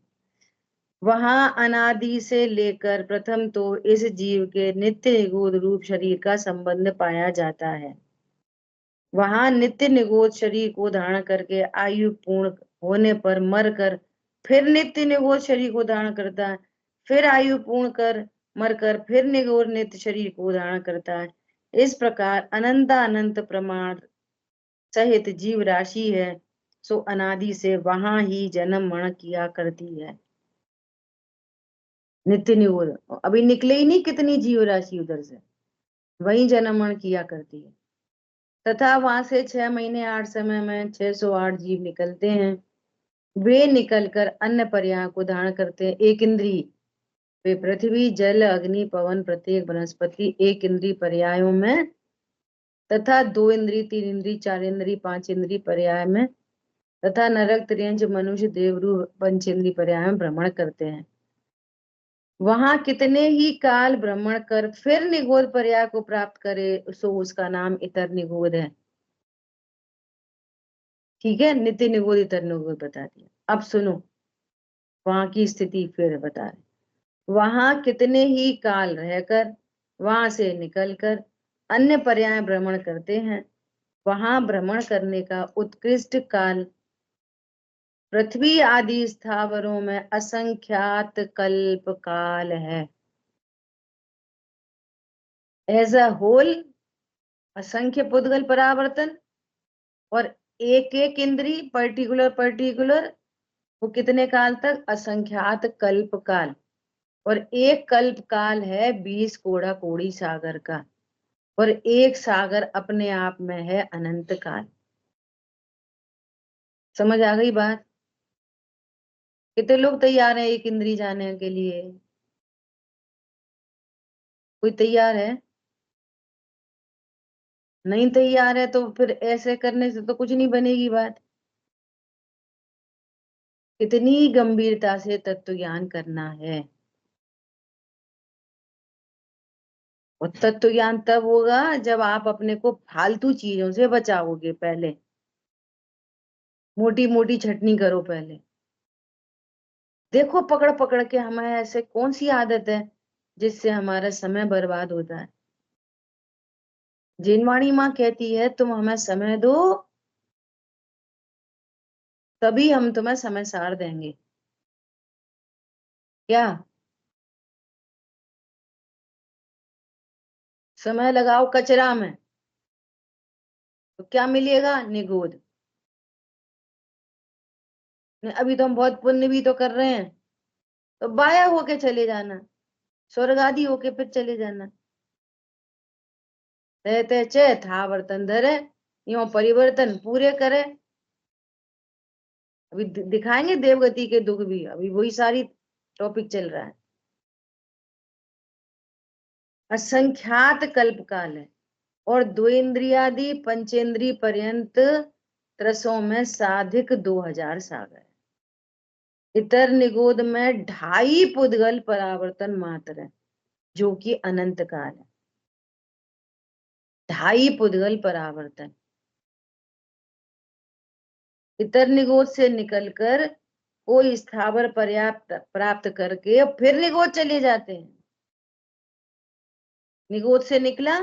वहां अनादि से लेकर प्रथम तो इस जीव के नित्य निगोद रूप शरीर का संबंध पाया जाता है। वहां नित्य निगोद शरीर को धारण करके आयु पूर्ण होने पर मरकर फिर नित्य निगोद शरीर को धारण करता है, फिर आयु पूर्ण कर मरकर फिर निगोद नित्य शरीर को धारण करता है। इस प्रकार अनंत प्रमाण सहित जीव राशि है, सो अनादि से वहां ही जन्म मरण किया करती है। नित्य निगोद अभी निकले ही नहीं, कितनी जीव राशि उधर से वही जन्म मरण किया करती है। तथा वहां से 6 महीने 8 समय में 608 जीव निकलते हैं। वे निकलकर अन्य पर्याय को धारण करते हैं। एक इंद्रिय वे पृथ्वी जल अग्नि पवन प्रत्येक वनस्पति एक इंद्रिय पर्यायों में तथा 2 इंद्रिय 3 इंद्रिय 4 इंद्रिय 5 इंद्रिय पर्याय में तथा नरक त्रियंज मनुष्य देवरू पंच इंद्रिय पर्याय में भ्रमण करते हैं। वहां कितने ही काल भ्रमण कर फिर निगोद पर्याय को प्राप्त करे, सो उसका नाम इतर निगोद है। ठीक है, नित्य निगोद इतर निगोद बता दिया। अब सुनो वहां की स्थिति फिर बता रहे। वहां कितने ही काल रहकर वहां से निकलकर अन्य पर्याय भ्रमण करते हैं। वहां भ्रमण करने का उत्कृष्ट काल पृथ्वी आदि स्थावरों में असंख्यात कल्प काल है। एज अ होल असंख्य पुद्गल परावर्तन, और एक एक इंद्री पर्टिकुलर वो कितने काल तक? असंख्यात कल्प काल। और एक कल्प काल है 20 कोड़ा कोड़ी सागर का, और एक सागर अपने आप में है अनंत काल। समझ आ गई बात? कितने लोग तैयार हैं एक इंद्री जाने के लिए? कोई तैयार है? नहीं तैयार है तो फिर ऐसे करने से तो कुछ नहीं बनेगी बात। कितनी गंभीरता से तत्व ज्ञान करना है, और तत्व ज्ञान तब होगा जब आप अपने को फालतू चीजों से बचाओगे। पहले मोटी मोटी छटनी करो। पहले देखो पकड़ पकड़ के हमें ऐसे कौन सी आदत है जिससे हमारा समय बर्बाद होता है। जिनवाणी माँ कहती है तुम हमें समय दो, तभी हम तुम्हें समय सार देंगे। क्या समय लगाओ कचरा में तो क्या मिलेगा? निगोद। अभी तो हम बहुत पुण्य भी तो कर रहे हैं, तो बाया होके चले जाना, स्वर्ग आदि होके फिर चले जाना। रहते च था वर्तन धरे, यो परिवर्तन पूरे करे। अभी दिखाएंगे देवगति के दुख भी, अभी वही सारी टॉपिक चल रहा है। असंख्यात कल्प काल है और द्वेन्द्रियादि पंचेंद्रिय पर्यंत त्रसों में साधिक 2000 सागर है। इतर निगोद में 2.5 पुद्गल परावर्तन मात्र है, जो कि अनंत काल है। 2.5 पुद्गल परावर्तन इतर निगोद से निकलकर कोई स्थावर पर्याप्त प्राप्त करके फिर निगोद चले जाते हैं। निगोद से निकला,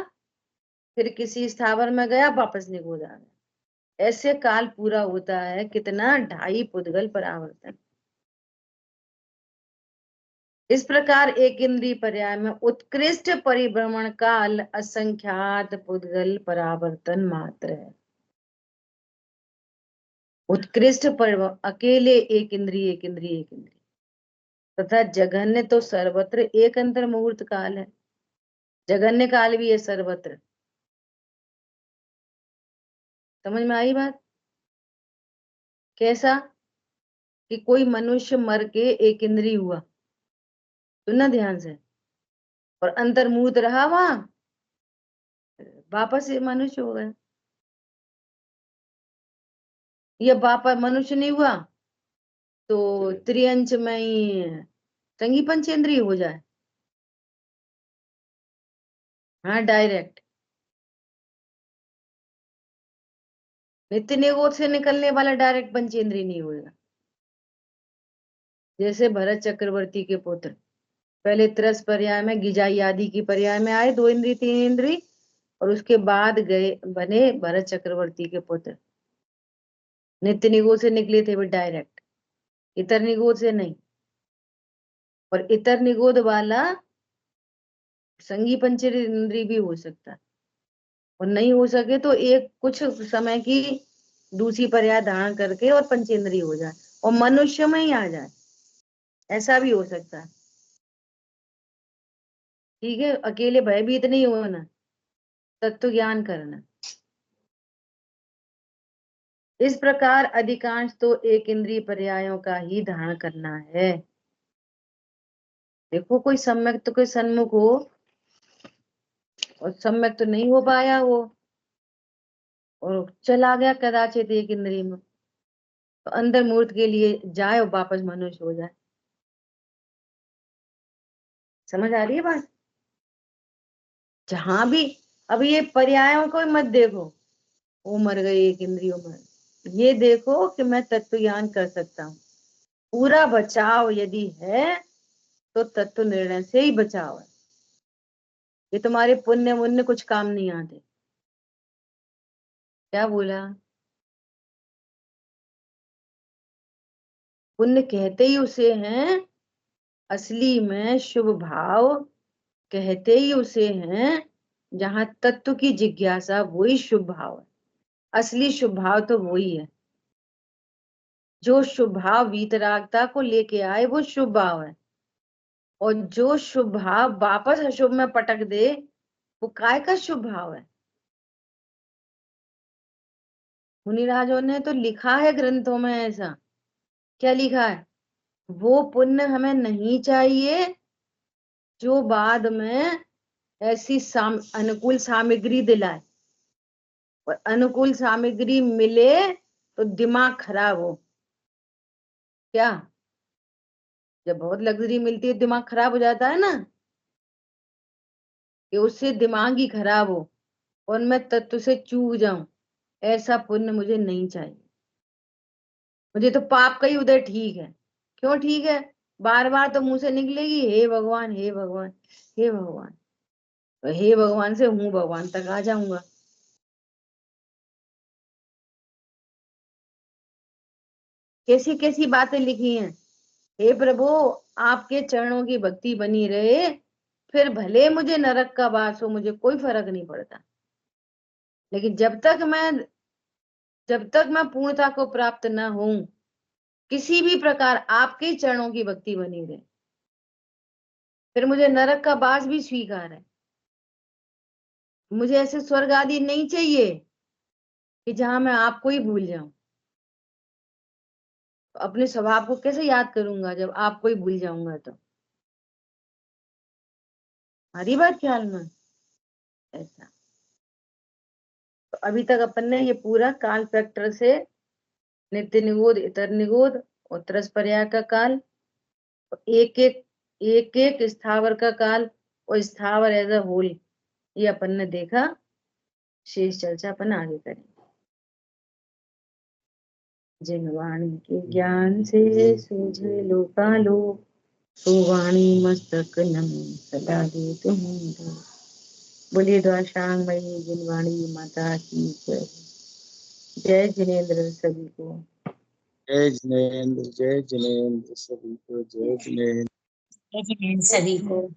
फिर किसी स्थावर में गया, वापस निगोद आ गया। ऐसे काल पूरा होता है कितना? 2.5 पुद्गल परावर्तन। इस प्रकार एक इंद्रिय पर्याय में उत्कृष्ट परिभ्रमण काल असंख्यात पुद्गल परावर्तन मात्र है। उत्कृष्ट अकेले एक इंद्रिय तथा जघन्य तो सर्वत्र एक अंतर मुहूर्त काल है। जघन्य काल भी है सर्वत्र। समझ में आई बात? कैसा कि कोई मनुष्य मर के एक इंद्रिय हुआ, सुनना ध्यान से, और अंतर्मुहूर्त रहा वहां, वापस मनुष्य हो गया। या वापस मनुष्य नहीं हुआ तो त्रियंच में ही संगी पंचेंद्रिय हो जाए। हाँ, डायरेक्ट नित्य निगोद से निकलने वाला डायरेक्ट पंचेंद्रिय नहीं होगा। जैसे भरत चक्रवर्ती के पुत्र पहले त्रस पर्याय में गिजाई आदि की पर्याय में आए, 2 इंद्रिय 3 इंद्रिय, और उसके बाद गए बने भरत चक्रवर्ती के पुत्र। नित्य निगोद से निकले थे वे डायरेक्ट, इतर निगोद से नहीं। और इतर निगोद वाला संगी पंचेंद्रिय भी हो सकता है, और नहीं हो सके तो एक कुछ समय की दूसरी पर्याय धारण करके और पंचेंद्रिय हो जाए और मनुष्य में ही आ जाए, ऐसा भी हो सकता है। ठीक है, अकेले भयभीत नहीं होना, तत्व ज्ञान करना। इस प्रकार अधिकांश तो एक इंद्रिय पर्यायों का ही धारण करना है। देखो, कोई सम्यक तो कोई सन्मुख हो और सम्यक तो नहीं हो पाया हो और चला गया कदाचित एक इंद्रिय में, तो अंदर मूर्त के लिए जाए और वापस मनुष्य हो जाए। समझ आ रही है बात? जहां भी अब ये पर्यायों को मत देखो, वो मर गई एक इंद्रियों में, ये देखो कि मैं तत्व ज्ञान कर सकता हूँ। पूरा बचाव यदि है तो तत्व निर्णय से ही बचाव है। ये तुम्हारे पुण्य मुण्य कुछ काम नहीं आते। क्या बोला? पुण्य कहते ही उसे हैं, असली में शुभ भाव कहते ही उसे हैं जहां तत्व की जिज्ञासा, वही शुभ भाव है। असली शुभ भाव तो वही है। जो शुभ भाव वीतरागता को लेके आए वो शुभ भाव है, और जो शुभ भाव वापस अशुभ में पटक दे वो काय का शुभ भाव है। मुनिराजों ने तो लिखा है ग्रंथों में ऐसा। क्या लिखा है? वो पुण्य हमें नहीं चाहिए जो बाद में ऐसी अनुकूल सामग्री दिलाए, और अनुकूल सामग्री मिले तो दिमाग खराब हो। क्या? जब बहुत लग्जरी मिलती है दिमाग खराब हो जाता है ना, कि उससे दिमाग ही खराब हो और मैं तत्व से चूक जाऊं, ऐसा पुण्य मुझे नहीं चाहिए। मुझे तो पाप का ही उदय ठीक है। क्यों ठीक है? बार बार तो मुंह से निकलेगी हे भगवान हे भगवान हे भगवान, तो हे भगवान से हूं भगवान तक आ जाऊंगा। कैसी कैसी बातें लिखी हैं। हे प्रभु, आपके चरणों की भक्ति बनी रहे, फिर भले मुझे नरक का वास हो, मुझे कोई फर्क नहीं पड़ता, लेकिन जब तक मैं पूर्णता को प्राप्त न हूं, किसी भी प्रकार आपके चरणों की भक्ति बनी रहे, फिर मुझे नरक का वास भी स्वीकार है। मुझे ऐसे स्वर्ग आदि नहीं चाहिए कि जहां मैं आपको ही भूल जाऊं। तो अपने स्वभाव को कैसे याद करूंगा जब आपको ही भूल जाऊंगा? तो हमारी बात ख्याल में ऐसा। तो अभी तक अपन ने ये पूरा काल फैक्टर से नित्य निगोद, इतर निगोद और त्रस पर्याय का काल, एक एक स्थावर का काल और स्थावर एज अ होल, ये अपन ने देखा। शेष चर्चा अपन आगे करेंगे। जिन वाणी के ज्ञान से सूझे लोकालो, तो वाणी मस्तक नमो सदा दे तुम्हें। बोलिए द्वाशांगमयी जिनवाणी माता की जय। जय जिनेन्द्र सभी को। जय जिनेन्द्र सभी को। जय जिनेन्द्र सभी को।